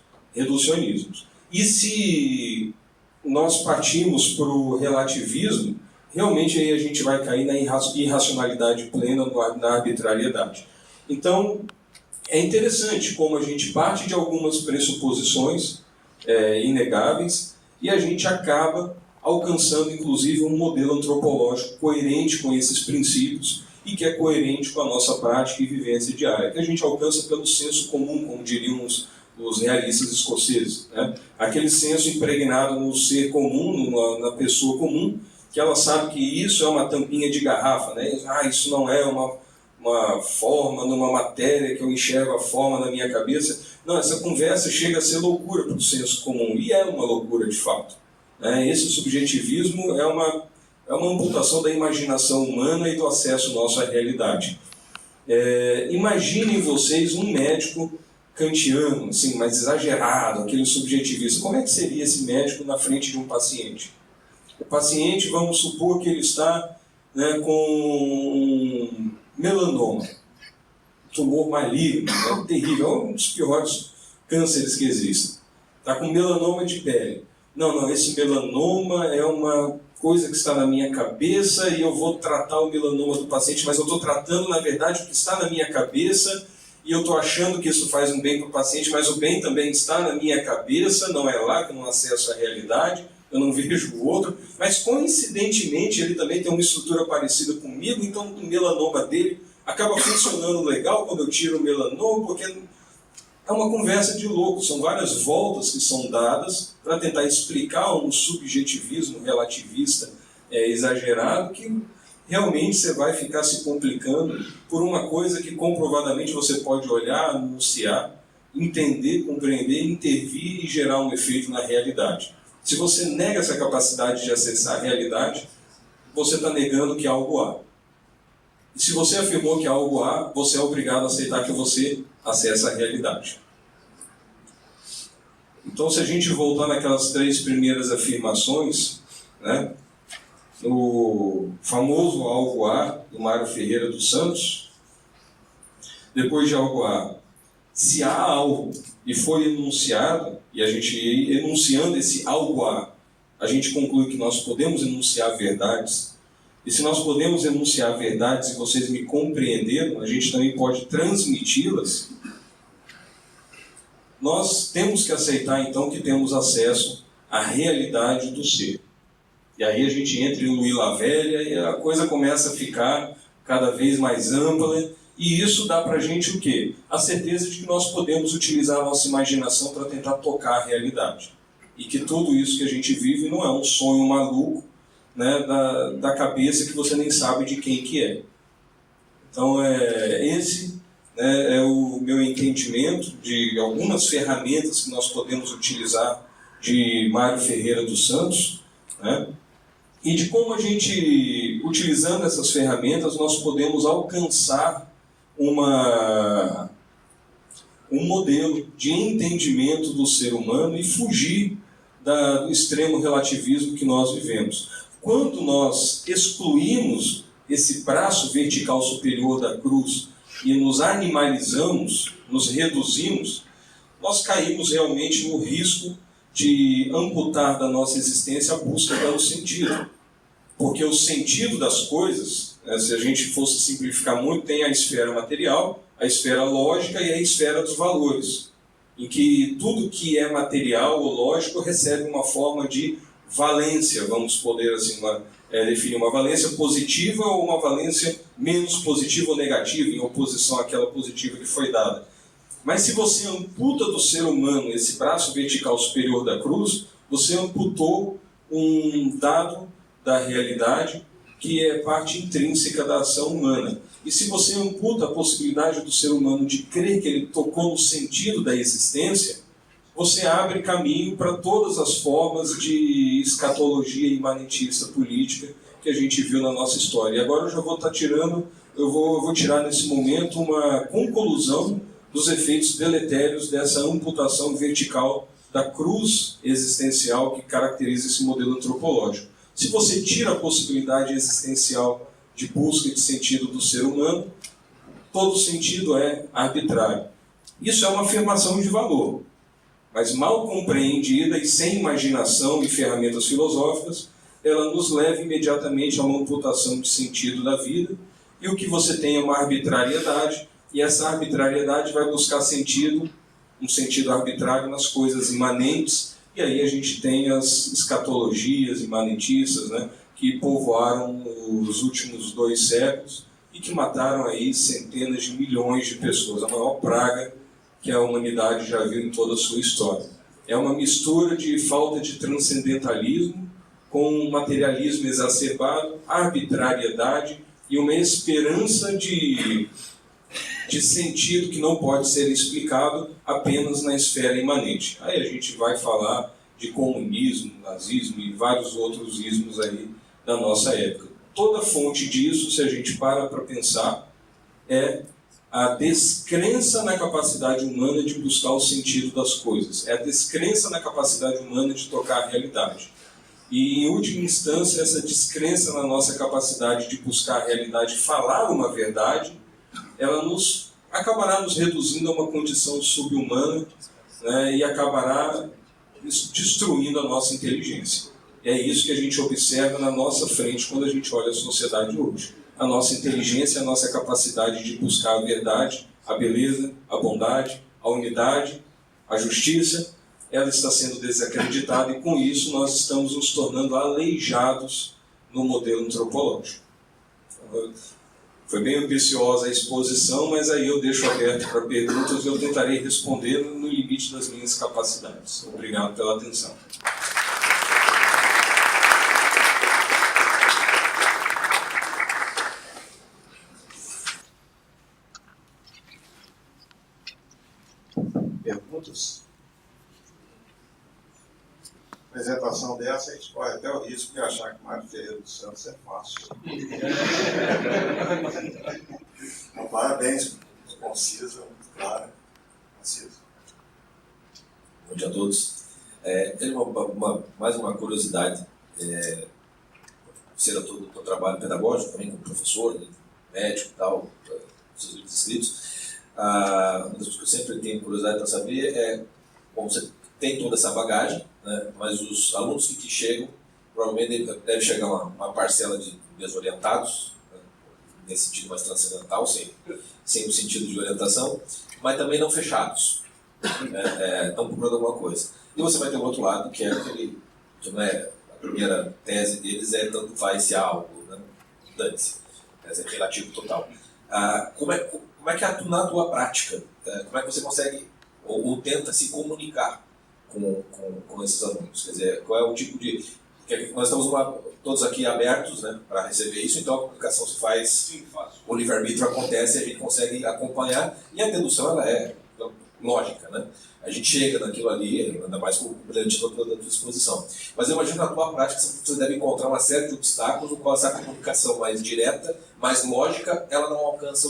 E se nós partimos para o relativismo, realmente aí a gente vai cair na irracionalidade plena, na arbitrariedade. Então, é interessante como a gente parte de algumas pressuposições inegáveis e a gente acaba alcançando, inclusive, um modelo antropológico coerente com esses princípios e que é coerente com a nossa prática e vivência diária, que a gente alcança pelo senso comum, como diriam os realistas escoceses. Né? Aquele senso impregnado no ser comum, na pessoa comum, que ela sabe que isso é uma tampinha de garrafa, né? Isso não é uma forma numa matéria que eu enxergo a forma na minha cabeça. Não, essa conversa chega a ser loucura para o senso comum, e é uma loucura de fato. Esse subjetivismo é uma amputação da imaginação humana e do acesso nosso à realidade. Imaginem vocês um médico kantiano, assim, mais exagerado, aquele subjetivista. Como é que seria esse médico na frente de um paciente? O paciente, vamos supor que ele está, né, com melanoma, tumor maligno, né, terrível, é um dos piores cânceres que existem. Está com melanoma de pele. Não, esse melanoma é uma coisa que está na minha cabeça e eu vou tratar o melanoma do paciente, mas eu estou tratando, na verdade, o que está na minha cabeça e eu estou achando que isso faz um bem para o paciente, mas o bem também está na minha cabeça, não é lá que eu não acesso à realidade, eu não vejo o outro, mas coincidentemente ele também tem uma estrutura parecida comigo, então o melanoma dele acaba funcionando legal quando eu tiro o melanoma, porque é uma conversa de louco, são várias voltas que são dadas para tentar explicar um subjetivismo relativista exagerado que realmente você vai ficar se complicando por uma coisa que comprovadamente você pode olhar, anunciar, entender, compreender, intervir e gerar um efeito na realidade. Se você nega essa capacidade de acessar a realidade, você está negando que algo há. E se você afirmou que algo há, você é obrigado a aceitar que você acessa a realidade. Então, se a gente voltar naquelas três primeiras afirmações, né, no famoso Algo A, do Mário Ferreira dos Santos. Depois de Algo A, se há algo e foi enunciado, e a gente enunciando esse algo a gente conclui que nós podemos enunciar verdades, e se nós podemos enunciar verdades e vocês me compreenderam, a gente também pode transmiti-las. Nós temos que aceitar então que temos acesso à realidade do ser. E aí a gente entra em Louis Lavelha e a coisa começa a ficar cada vez mais ampla. E isso dá para a gente o quê? A certeza de que nós podemos utilizar a nossa imaginação para tentar tocar a realidade. E que tudo isso que a gente vive não é um sonho maluco, né, da cabeça que você nem sabe de quem que é. Então, esse, né, é o meu entendimento de algumas ferramentas que nós podemos utilizar de Mário Ferreira dos Santos, né, e de como a gente, utilizando essas ferramentas, nós podemos alcançar um modelo de entendimento do ser humano e fugir do extremo relativismo que nós vivemos. Quando nós excluímos esse braço vertical superior da cruz e nos animalizamos, nos reduzimos, nós caímos realmente no risco de amputar da nossa existência a busca pelo sentido. Porque o sentido das coisas, né, se a gente fosse simplificar muito, tem a esfera material, a esfera lógica e a esfera dos valores, em que tudo que é material ou lógico recebe uma forma de valência, vamos poder assim, definir uma valência positiva ou uma valência menos positiva ou negativa, em oposição àquela positiva que foi dada. Mas se você amputa do ser humano esse braço vertical superior da cruz, você amputou um dado da realidade que é parte intrínseca da ação humana. E se você amputa a possibilidade do ser humano de crer que ele tocou no sentido da existência, você abre caminho para todas as formas de escatologia imanentista política que a gente viu na nossa história. E agora eu já vou estar tirando, eu vou tirar nesse momento uma conclusão dos efeitos deletérios dessa amputação vertical da cruz existencial que caracteriza esse modelo antropológico. Se você tira a possibilidade existencial de busca de sentido do ser humano, todo sentido é arbitrário. Isso é uma afirmação de valor, mas mal compreendida e sem imaginação e ferramentas filosóficas, ela nos leva imediatamente a uma amputação de sentido da vida, e o que você tem é uma arbitrariedade, e essa arbitrariedade vai buscar sentido, um sentido arbitrário nas coisas imanentes, e aí a gente tem as escatologias imanentistas, né, que povoaram os últimos 2 séculos e que mataram aí centenas de milhões de pessoas, a maior praga que a humanidade já viu em toda a sua história. É uma mistura de falta de transcendentalismo com materialismo exacerbado, arbitrariedade e uma esperança de sentido que não pode ser explicado apenas na esfera imanente. Aí a gente vai falar de comunismo, nazismo e vários outros ismos aí da nossa época. Toda fonte disso, se a gente para pensar, é a descrença na capacidade humana de buscar o sentido das coisas. É a descrença na capacidade humana de tocar a realidade. E, em última instância, essa descrença na nossa capacidade de buscar a realidade, falar uma verdade, ela acabará nos reduzindo a uma condição subhumana, né, e acabará destruindo a nossa inteligência. É isso que a gente observa na nossa frente quando a gente olha a sociedade hoje. A nossa inteligência, a nossa capacidade de buscar a verdade, a beleza, a bondade, a unidade, a justiça, ela está sendo desacreditada e com isso nós estamos nos tornando aleijados no modelo antropológico. Foi bem ambiciosa a exposição, mas aí eu deixo aberto para perguntas e eu tentarei responder no limite das minhas capacidades. Obrigado pela atenção. Perguntas? Apresentação dessa, a gente corre até o risco de achar que o Mário Ferreira dos Santos é fácil. Então, parabéns, concisa, clara, concisa. Bom dia a todos. Tenho mais uma curiosidade. conhecer todo o teu trabalho pedagógico, também como professor, né, médico e tal, seus livros escritos. Uma das coisas que eu sempre tenho curiosidade para saber é, bom, você tem toda essa bagagem, né, mas os alunos que chegam, provavelmente deve chegar uma parcela de desorientados, né, nesse sentido mais transcendental, sem o sentido de orientação, mas também não fechados, estão procurando alguma coisa. E você vai ter o outro lado, que é aquele, que não é, a primeira tese deles é tanto faz se há algo, né, dane-se, é relativo total. Como é que é na tua prática? Como é que você consegue ou tenta se comunicar com esses alunos? Quer dizer, qual é o tipo de... Nós estamos todos aqui abertos, né, para receber isso, então a comunicação se faz, sim, o livre-arbítrio acontece, a gente consegue acompanhar, e a dedução ela é lógica, né? A gente chega naquilo ali, ainda mais com o brilhante da tua disposição. Mas eu imagino na tua prática você deve encontrar uma série de obstáculos no qual essa comunicação mais direta, mais lógica, ela não alcança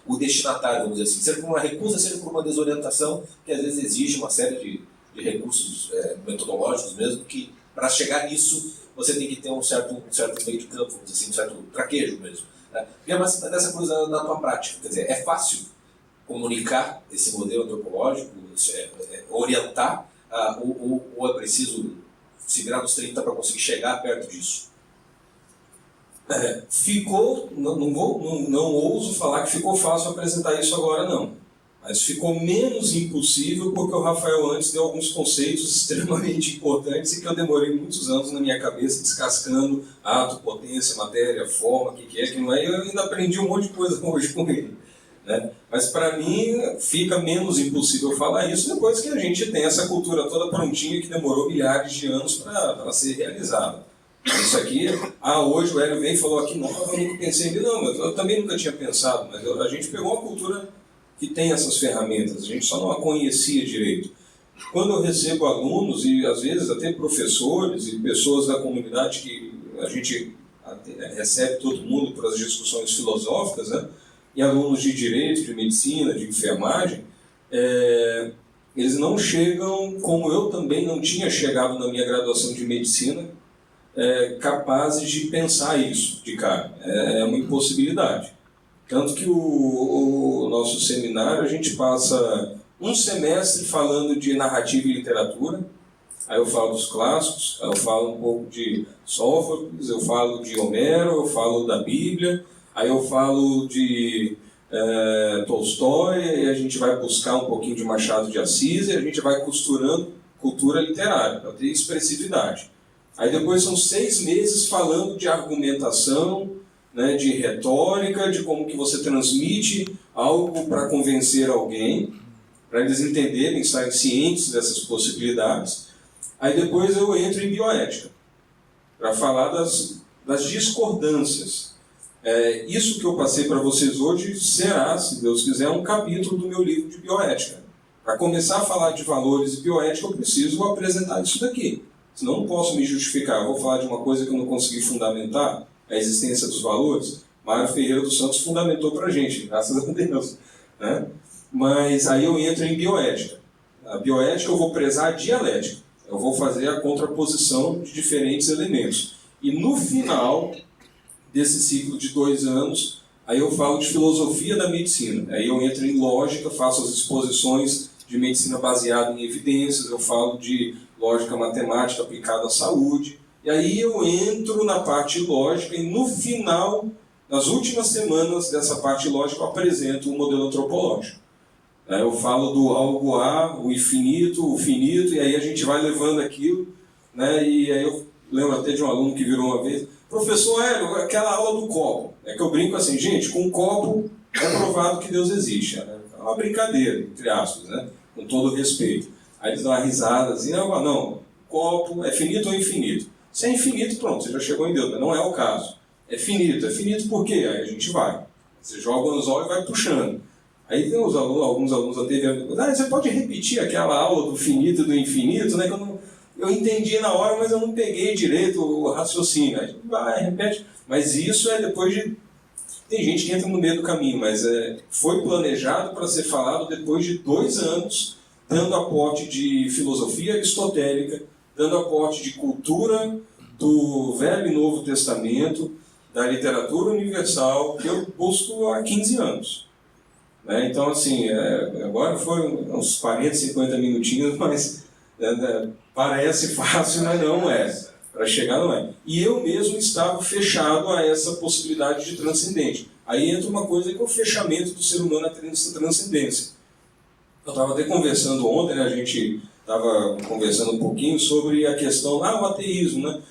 o destinatário, vamos dizer assim. Seja por uma recusa, seja por uma desorientação, que às vezes exige uma série de recursos metodológicos mesmo, que para chegar nisso você tem que ter um certo meio de campo, vamos dizer assim, um certo traquejo mesmo. Né? E é dessa coisa na tua prática, quer dizer, é fácil comunicar esse modelo antropológico, orientar, ou é preciso se virar nos 30 para conseguir chegar perto disso? Ficou, não ouso falar que ficou fácil apresentar isso agora, não. Mas ficou menos impossível porque o Rafael antes deu alguns conceitos extremamente importantes e que eu demorei muitos anos na minha cabeça descascando ato, potência, matéria, forma, o que é, que não é, e eu ainda aprendi um monte de coisa hoje com ele. Né? Mas para mim fica menos impossível falar isso depois que a gente tem essa cultura toda prontinha que demorou milhares de anos para ser realizada. Isso aqui, hoje o Hélio veio e falou aqui, não, eu nunca pensei em não, eu também nunca tinha pensado, mas a gente pegou uma cultura que tem essas ferramentas, a gente só não a conhecia direito. Quando eu recebo alunos e às vezes até professores e pessoas da comunidade que a gente recebe todo mundo para as discussões filosóficas, né? E alunos de direito, de medicina, de enfermagem, eles não chegam, como eu também não tinha chegado na minha graduação de medicina, capazes de pensar isso de cara. É uma impossibilidade. Tanto que o nosso seminário, a gente passa um semestre falando de narrativa e literatura, aí eu falo dos clássicos, aí eu falo um pouco de Sófocles, eu falo de Homero, eu falo da Bíblia, aí eu falo de Tolstói, e a gente vai buscar um pouquinho de Machado de Assis, e a gente vai costurando cultura literária, para ter expressividade. Aí depois são 6 meses falando de argumentação, né, de retórica, de como que você transmite algo para convencer alguém, para eles entenderem, estarem cientes dessas possibilidades. Aí depois eu entro em bioética, para falar das discordâncias. Isso que eu passei para vocês hoje será, se Deus quiser, um capítulo do meu livro de bioética. Para começar a falar de valores e bioética, eu preciso apresentar isso daqui. Senão eu não posso me justificar. Eu vou falar de uma coisa que eu não consegui fundamentar, a existência dos valores. Mário Ferreira dos Santos fundamentou para a gente, graças a Deus. Né? Mas aí eu entro em bioética. A bioética eu vou prezar a dialética. Eu vou fazer a contraposição de diferentes elementos. E no final desse ciclo de 2 anos, aí eu falo de filosofia da medicina. Aí eu entro em lógica, faço as exposições de medicina baseada em evidências, eu falo de lógica matemática aplicada à saúde. E aí eu entro na parte lógica e no final, nas últimas semanas dessa parte lógica, eu apresento o modelo antropológico. Eu falo do algo A, o infinito, o finito, e aí a gente vai levando aquilo, né? E aí eu lembro até de um aluno que virou uma vez, professor Hélio, aquela aula do copo. É que eu brinco assim, gente, com um copo é provado que Deus existe. É uma brincadeira, entre aspas, né? Com todo respeito. Aí eles dão uma risada assim, não, copo é finito ou infinito? Se é infinito, pronto, você já chegou em Deus, mas não é o caso. É finito por quê? Aí a gente vai. Você joga o anzol e vai puxando. Aí tem alguns alunos até vendo, você pode repetir aquela aula do finito e do infinito, né? Que eu entendi na hora, mas eu não peguei direito o raciocínio. Aí vai, repete. Mas isso é depois de... Tem gente que entra no meio do caminho, mas foi planejado para ser falado depois de 2 anos, dando aporte de filosofia aristotélica, dando aporte de cultura do Velho e Novo Testamento, da literatura universal, que eu busco há 15 anos. Né? Então, assim, agora foram uns 40, 50 minutinhos, mas parece fácil, mas não é. Para chegar não é. E eu mesmo estava fechado a essa possibilidade de transcendente. Aí entra uma coisa que é o fechamento do ser humano à transcendência. Eu estava até conversando ontem, né, a gente estava conversando um pouquinho sobre a questão, o ateísmo, né?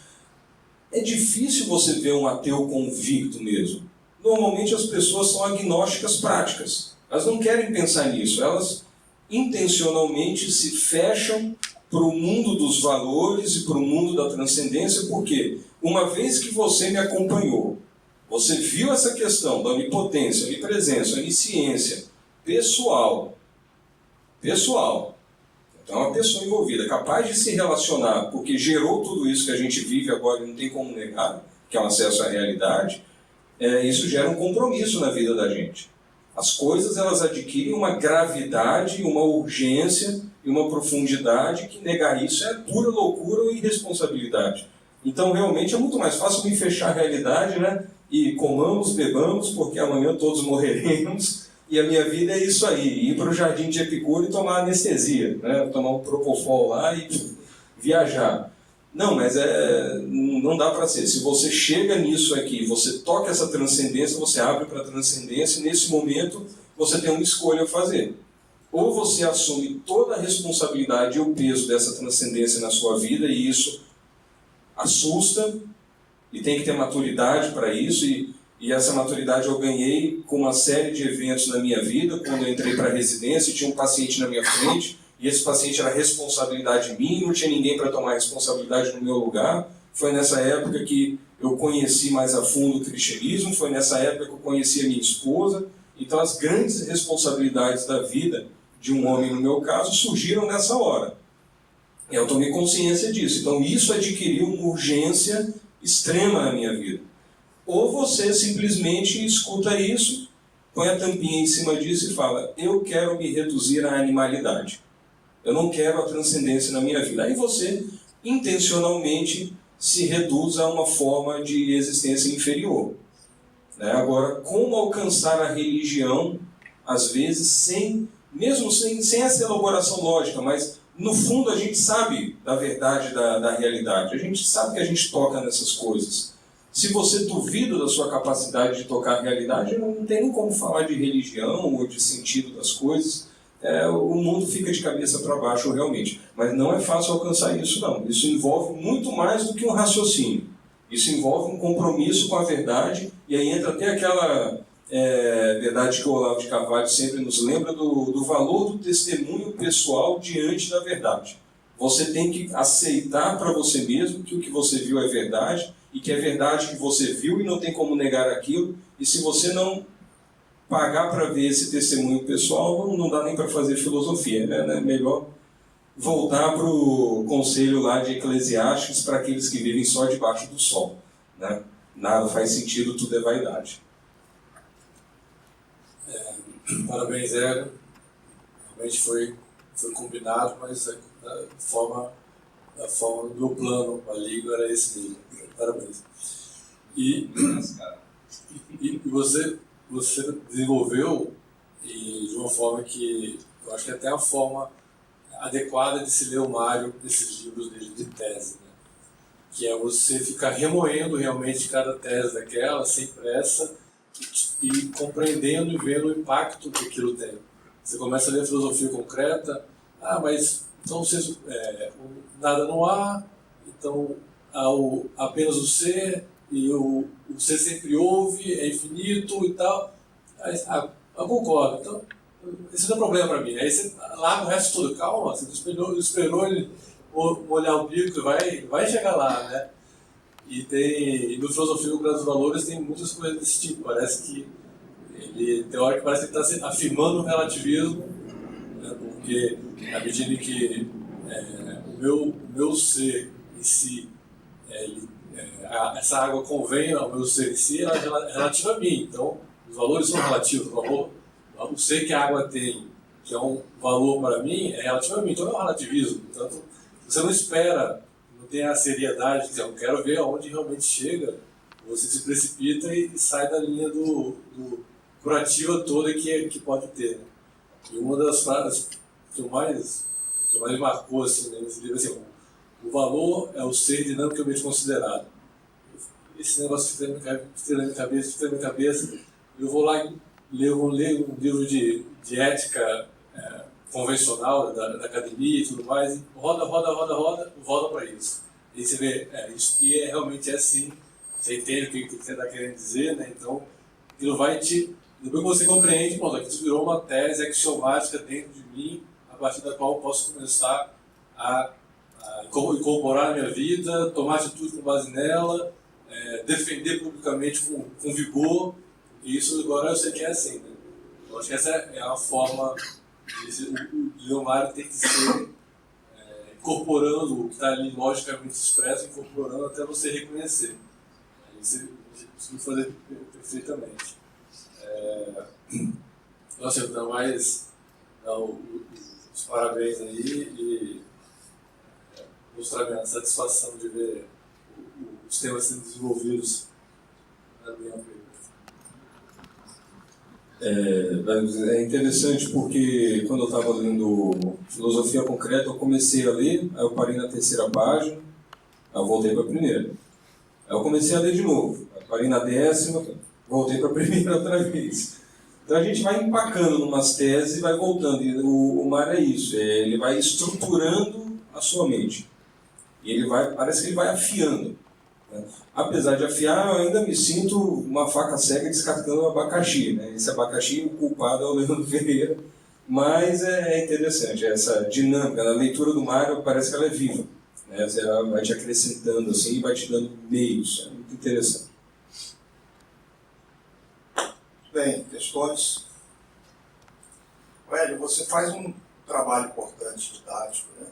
É difícil você ver um ateu convicto mesmo. Normalmente as pessoas são agnósticas práticas. Elas não querem pensar nisso. Elas intencionalmente se fecham para o mundo dos valores e para o mundo da transcendência, porque uma vez que você me acompanhou, você viu essa questão da onipotência, onipresença, onisciência, pessoal, então é uma pessoa envolvida, capaz de se relacionar, porque gerou tudo isso que a gente vive agora e não tem como negar, que é um acesso à realidade, isso gera um compromisso na vida da gente. As coisas elas adquirem uma gravidade, uma urgência e uma profundidade que negar isso é pura loucura ou irresponsabilidade. Então realmente é muito mais fácil me fechar a realidade, né? E comamos, bebamos, porque amanhã todos morreremos. E a minha vida é isso aí, ir para o jardim de Epicuro e tomar anestesia, né? Tomar um propofol lá e viajar. Não, mas não dá para ser. Se você chega nisso aqui, você toca essa transcendência, você abre para a transcendência, e nesse momento você tem uma escolha a fazer. Ou você assume toda a responsabilidade e o peso dessa transcendência na sua vida, e isso assusta, e tem que ter maturidade para isso, e essa maturidade eu ganhei com uma série de eventos na minha vida. Quando eu entrei para a residência, tinha um paciente na minha frente, e esse paciente era responsabilidade minha, não tinha ninguém para tomar responsabilidade no meu lugar. Foi nessa época que eu conheci mais a fundo o cristianismo, foi nessa época que eu conheci a minha esposa. Então as grandes responsabilidades da vida de um homem, no meu caso, surgiram nessa hora. E eu tomei consciência disso. Então isso adquiriu uma urgência extrema na minha vida. Ou você simplesmente escuta isso, põe a tampinha em cima disso e fala: eu quero me reduzir à animalidade. Eu não quero a transcendência na minha vida. Aí você, intencionalmente, se reduz a uma forma de existência inferior. Né? Agora, como alcançar a religião, às vezes, mesmo sem essa elaboração lógica, mas, no fundo, a gente sabe da verdade da realidade. A gente sabe que a gente toca nessas coisas. Se você duvida da sua capacidade de tocar a realidade, não tem nem como falar de religião ou de sentido das coisas. O mundo fica de cabeça para baixo realmente. Mas não é fácil alcançar isso, não. Isso envolve muito mais do que um raciocínio. Isso envolve um compromisso com a verdade, e aí entra até aquela verdade que o Olavo de Carvalho sempre nos lembra do valor do testemunho pessoal diante da verdade. Você tem que aceitar para você mesmo que o que você viu é verdade, e que é verdade que você viu e não tem como negar aquilo, e se você não pagar para ver esse testemunho pessoal, não dá nem para fazer filosofia, né? É melhor voltar para o conselho lá de Eclesiastes para aqueles que vivem só debaixo do sol. Né? Nada faz sentido, tudo é vaidade. Parabéns, Ego. Realmente foi combinado, mas da forma do meu plano maligno era esse mesmo. Parabéns. E você desenvolveu de uma forma que eu acho que é até a forma adequada de se ler o Mário desses livros dele de tese, né? Que é você ficar remoendo realmente cada tese daquela, sem pressa, e compreendendo e vendo o impacto que aquilo tem. Você começa a ler a filosofia concreta, mas então nada não há, então há apenas o ser, e o ser sempre houve, é infinito e tal. Eu concordo, então esse não é problema para mim. Aí você larga o resto tudo, calma, você esperou ele molhar o bico, vai chegar lá, né? E no Filosofia dos Valores tem muitas coisas desse tipo. Parece que tem hora que parece que ele está afirmando o relativismo, né? Porque à medida que o meu ser em si, essa água convém ao meu ser em si, ela é relativa a mim. Então, os valores são relativos. O ser que a água tem, que é um valor para mim, é relativo a mim. Então, é um relativismo. Portanto, você não espera, tem a seriedade de dizer, eu quero ver aonde realmente chega, você se precipita e sai da linha do curativa toda que pode ter. Né? E uma das frases que mais marcou assim, nesse livro é assim, o valor é o ser dinamicamente considerado. Esse negócio que fica na minha cabeça, eu vou lá ler um livro de ética convencional da academia e tudo mais, e volta para isso. E você vê, isso que realmente é assim, você entende o que você está querendo dizer, né? Então, aquilo vai te... Depois que você compreende, pronto, aquilo virou uma tese axiomática dentro de mim, a partir da qual eu posso começar a incorporar na minha vida, tomar atitude com base nela, defender publicamente com vigor, e isso agora eu sei que é assim, né? Eu acho que essa é a forma o Leomário tem que ser incorporando o que está ali logicamente expresso, incorporando até você reconhecer. Aí você conseguiu fazer perfeitamente. Nossa, eu dou mais os parabéns aí e mostrar minha satisfação de ver os temas sendo desenvolvidos na minha opinião. É interessante porque quando eu estava lendo Filosofia Concreta, eu comecei a ler, aí eu parei na 3ª página, aí eu voltei para a 1ª. Aí eu comecei a ler de novo, aí parei na 10ª, voltei para a 1ª outra vez. Então a gente vai empacando numas teses e vai voltando. E o Mário é isso, ele vai estruturando a sua mente. E ele parece que ele vai afiando. Né? Apesar de afiar, eu ainda me sinto uma faca cega descascando um abacaxi. Né? Esse abacaxi, o culpado é o Leandro Ferreira. Mas é interessante, essa dinâmica. Na leitura do Mário parece que ela é viva. Né? Ela vai te acrescentando assim, e vai te dando meios. É muito interessante. Bem, questões. Hélio, você faz um trabalho importante didático, né?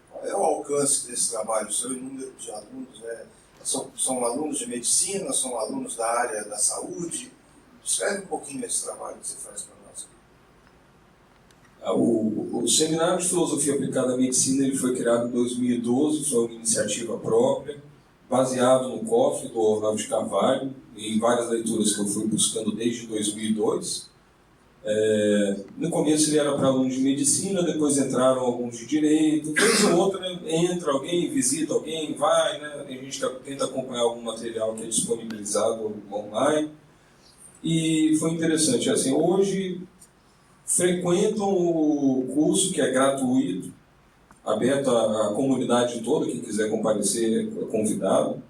Qual é o alcance desse trabalho? O seu número de alunos, né? São alunos de medicina, são alunos da área da saúde? Descreve um pouquinho esse trabalho que você faz para nós. O Seminário de Filosofia Aplicada à Medicina ele foi criado em 2012, foi uma iniciativa própria, baseado no COF do Olavo de Carvalho, em várias leituras que eu fui buscando desde 2002. No começo ele era para alunos de medicina, depois entraram alguns de direito, vez ou outra entra alguém, visita alguém, vai, né? Tem gente que tenta acompanhar algum material que é disponibilizado online. E foi interessante, assim, hoje frequentam o curso que é gratuito, aberto à comunidade toda, quem quiser comparecer é convidado,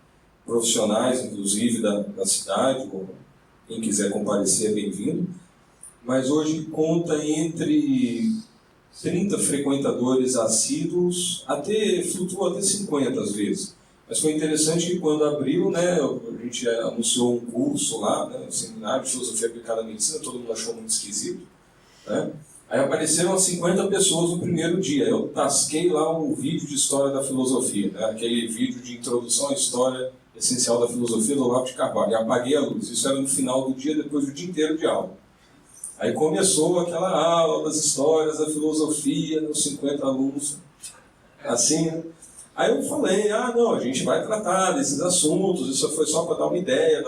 profissionais inclusive da cidade, ou quem quiser comparecer é bem-vindo. Mas hoje conta entre 30 frequentadores assíduos, flutua até 50 às vezes. Mas foi interessante que quando abriu, né, a gente anunciou um curso lá, né, um seminário de Filosofia Aplicada à Medicina, todo mundo achou muito esquisito. Né? Aí apareceram 50 pessoas no primeiro dia. Eu tasquei lá um vídeo de história da filosofia, né, aquele vídeo de introdução à história essencial da filosofia do Olavo de Carvalho. E apaguei a luz. Isso era no final do dia, depois do dia inteiro de aula. Aí começou aquela aula das histórias da filosofia, os 50 alunos, assim, né? Aí eu falei, não, a gente vai tratar desses assuntos, isso foi só para dar uma ideia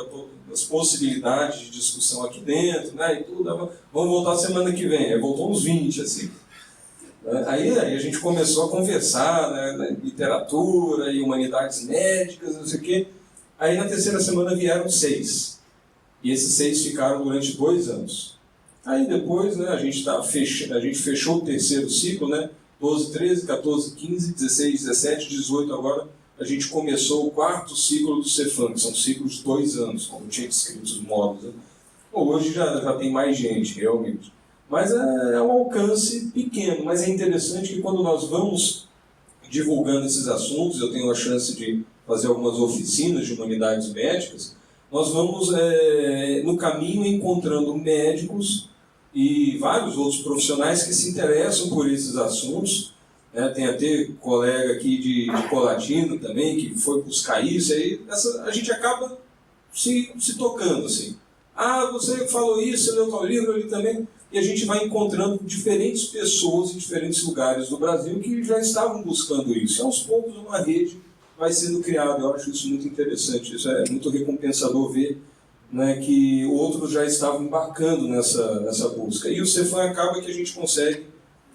das possibilidades de discussão aqui dentro, né, e tudo, vamos voltar semana que vem. Aí voltou uns 20, assim. Aí a gente começou a conversar, né, literatura e humanidades médicas, não sei o quê. Aí na 3ª semana vieram 6. E esses 6 ficaram durante 2 anos. Aí depois, né, a gente fechou o 3º ciclo, né, 12, 13, 14, 15, 16, 17, 18, agora a gente começou o 4º ciclo do Cefam, que são ciclos de 2 anos, como tinha descrito os módulos. Né? Hoje já tem mais gente, realmente. Mas é um alcance pequeno, mas é interessante que quando nós vamos divulgando esses assuntos, eu tenho a chance de fazer algumas oficinas de humanidades médicas, nós vamos no caminho encontrando médicos e vários outros profissionais que se interessam por esses assuntos. Né? Tem até colega aqui de Colatina também, que foi buscar isso, aí a gente acaba se tocando assim. Você falou isso, você leu tal livro, eu li também, e a gente vai encontrando diferentes pessoas em diferentes lugares do Brasil que já estavam buscando isso. E aos poucos uma rede vai sendo criado. Eu acho isso muito interessante, isso é muito recompensador ver, né, que outros já estavam embarcando nessa busca. E o Cefam acaba que a gente consegue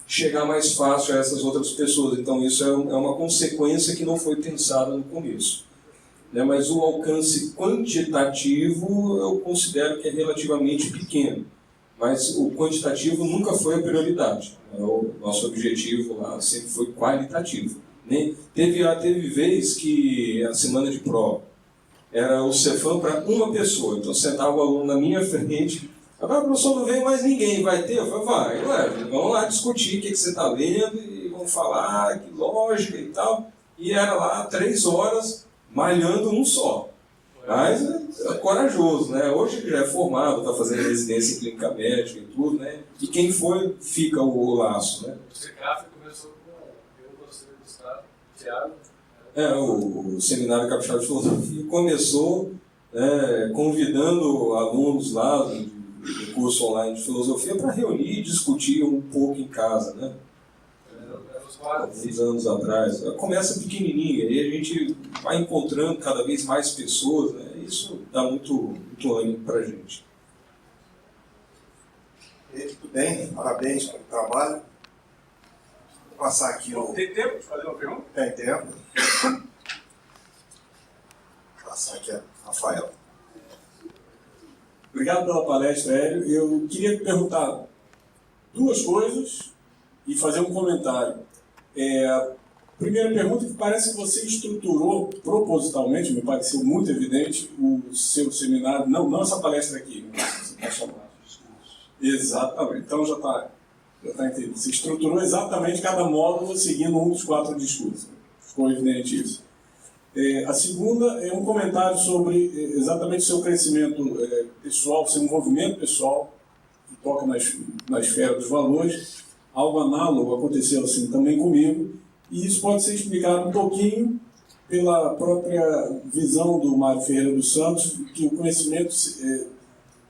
chegar mais fácil a essas outras pessoas. Então isso é uma consequência que não foi pensada no começo. Né, mas o alcance quantitativo eu considero que é relativamente pequeno. Mas o quantitativo nunca foi a prioridade. Né? O nosso objetivo lá sempre foi qualitativo. Né? Teve vez que a semana de prova era o Cefam para uma pessoa. Então sentava o aluno na minha frente. Agora, professor, não veio mais ninguém, vai ter? Eu falei, vai, vamos lá discutir o que você está lendo e vamos falar que lógica e tal. E era lá 3 horas malhando um só. Mas é corajoso, né? Hoje ele já é formado, está fazendo residência em clínica médica e tudo, né? E quem foi, fica o laço, né? O CECAF começou com o professor do Estado, Thiago. O Seminário Capixaba de Filosofia começou convidando alunos lá do curso online de filosofia para reunir e discutir um pouco em casa, né? Alguns anos atrás. Começa pequenininha, e a gente vai encontrando cada vez mais pessoas, né? Isso dá muito ânimo para a gente. Muito bem, parabéns pelo trabalho. Vou passar aqui o... Tem tempo de fazer uma pergunta? Tem tempo. Vou passar aqui a Rafael. Obrigado pela palestra, Hélio. Eu queria perguntar 2 coisas e fazer um comentário. A primeira pergunta, que parece que você estruturou propositalmente, me pareceu muito evidente, o seu seminário, não essa palestra aqui, você está chamando. Exatamente, então já está entendido. Você estruturou exatamente cada módulo seguindo um dos 4 discursos. Ficou evidente isso. A segunda é um comentário sobre exatamente o seu crescimento pessoal, seu envolvimento pessoal, que toca na esfera dos valores. Algo análogo aconteceu assim também comigo, e isso pode ser explicado um pouquinho pela própria visão do Mário Ferreira dos Santos, que o conhecimento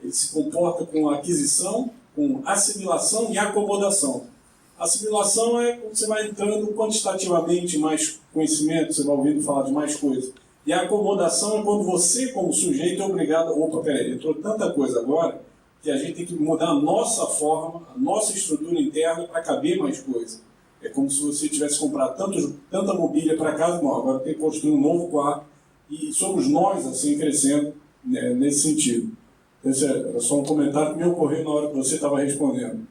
ele se comporta com aquisição, com assimilação e acomodação. Assimilação é quando você vai entrando quantitativamente mais conhecimento, você vai ouvindo falar de mais coisas. E a acomodação é quando você, como sujeito, é obrigado... Opa, peraí, entrou tanta coisa agora que a gente tem que mudar a nossa forma, a nossa estrutura interna para caber mais coisa. É como se você tivesse comprado tanta mobília para casa, não, agora tem que construir um novo quarto. E somos nós, assim, crescendo, né, nesse sentido. Esse era só um comentário que me ocorreu na hora que você estava respondendo.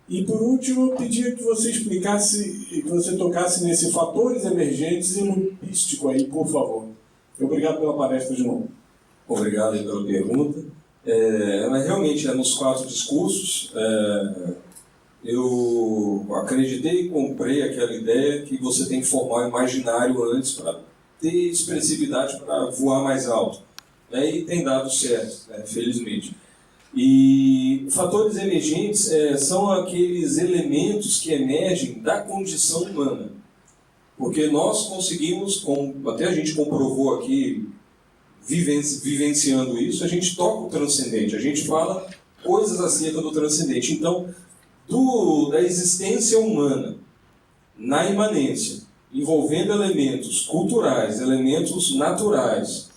E por último, eu pedia que você explicasse, que você tocasse nesse fatores emergentes e lupístico aí, por favor. Obrigado pela palestra de novo. Obrigado pela pergunta. Mas realmente, nos 4 discursos, eu acreditei e comprei aquela ideia que você tem que formar o imaginário antes para ter expressividade para voar mais alto. E tem dado certo, felizmente. E fatores emergentes são aqueles elementos que emergem da condição humana. Porque nós conseguimos, como até a gente comprovou aqui, vivenciando isso, a gente toca o transcendente, a gente fala coisas acerca do transcendente. Então, da existência humana na imanência, envolvendo elementos culturais, elementos naturais,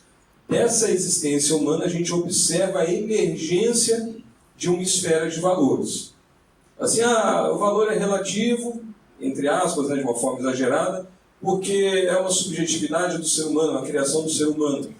dessa existência humana a gente observa a emergência de uma esfera de valores. Assim, o valor é relativo, entre aspas, de uma forma exagerada, porque é uma subjetividade do ser humano, uma criação do ser humano.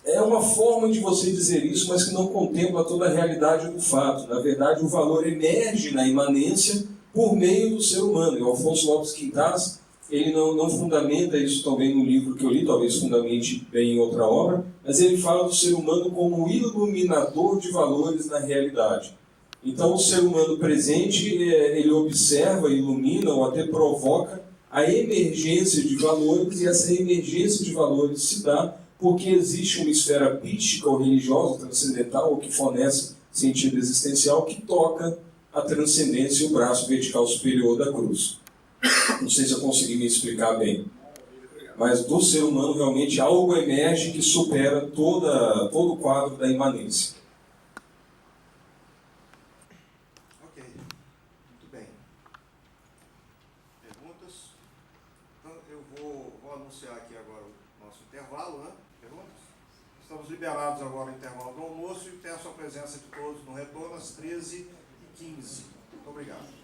É uma forma de você dizer isso, mas que não contempla toda a realidade do fato. Na verdade, o valor emerge na imanência por meio do ser humano. E o Afonso Lopes Quintas, ele não fundamenta isso também no livro que eu li, talvez fundamente bem em outra obra, mas ele fala do ser humano como iluminador de valores na realidade. Então, o ser humano presente, ele observa, ilumina ou até provoca a emergência de valores, e essa emergência de valores se dá porque existe uma esfera pística ou religiosa, transcendental, ou que fornece sentido existencial, que toca a transcendência e o braço vertical superior da cruz. Não sei se eu consegui me explicar bem. Mas do ser humano realmente algo emerge que supera todo o quadro da imanência. Ok, muito bem. Perguntas? Então eu vou anunciar aqui Estamos liberados agora no intervalo do almoço e peço a presença de todos no retorno às 13h15. Muito obrigado.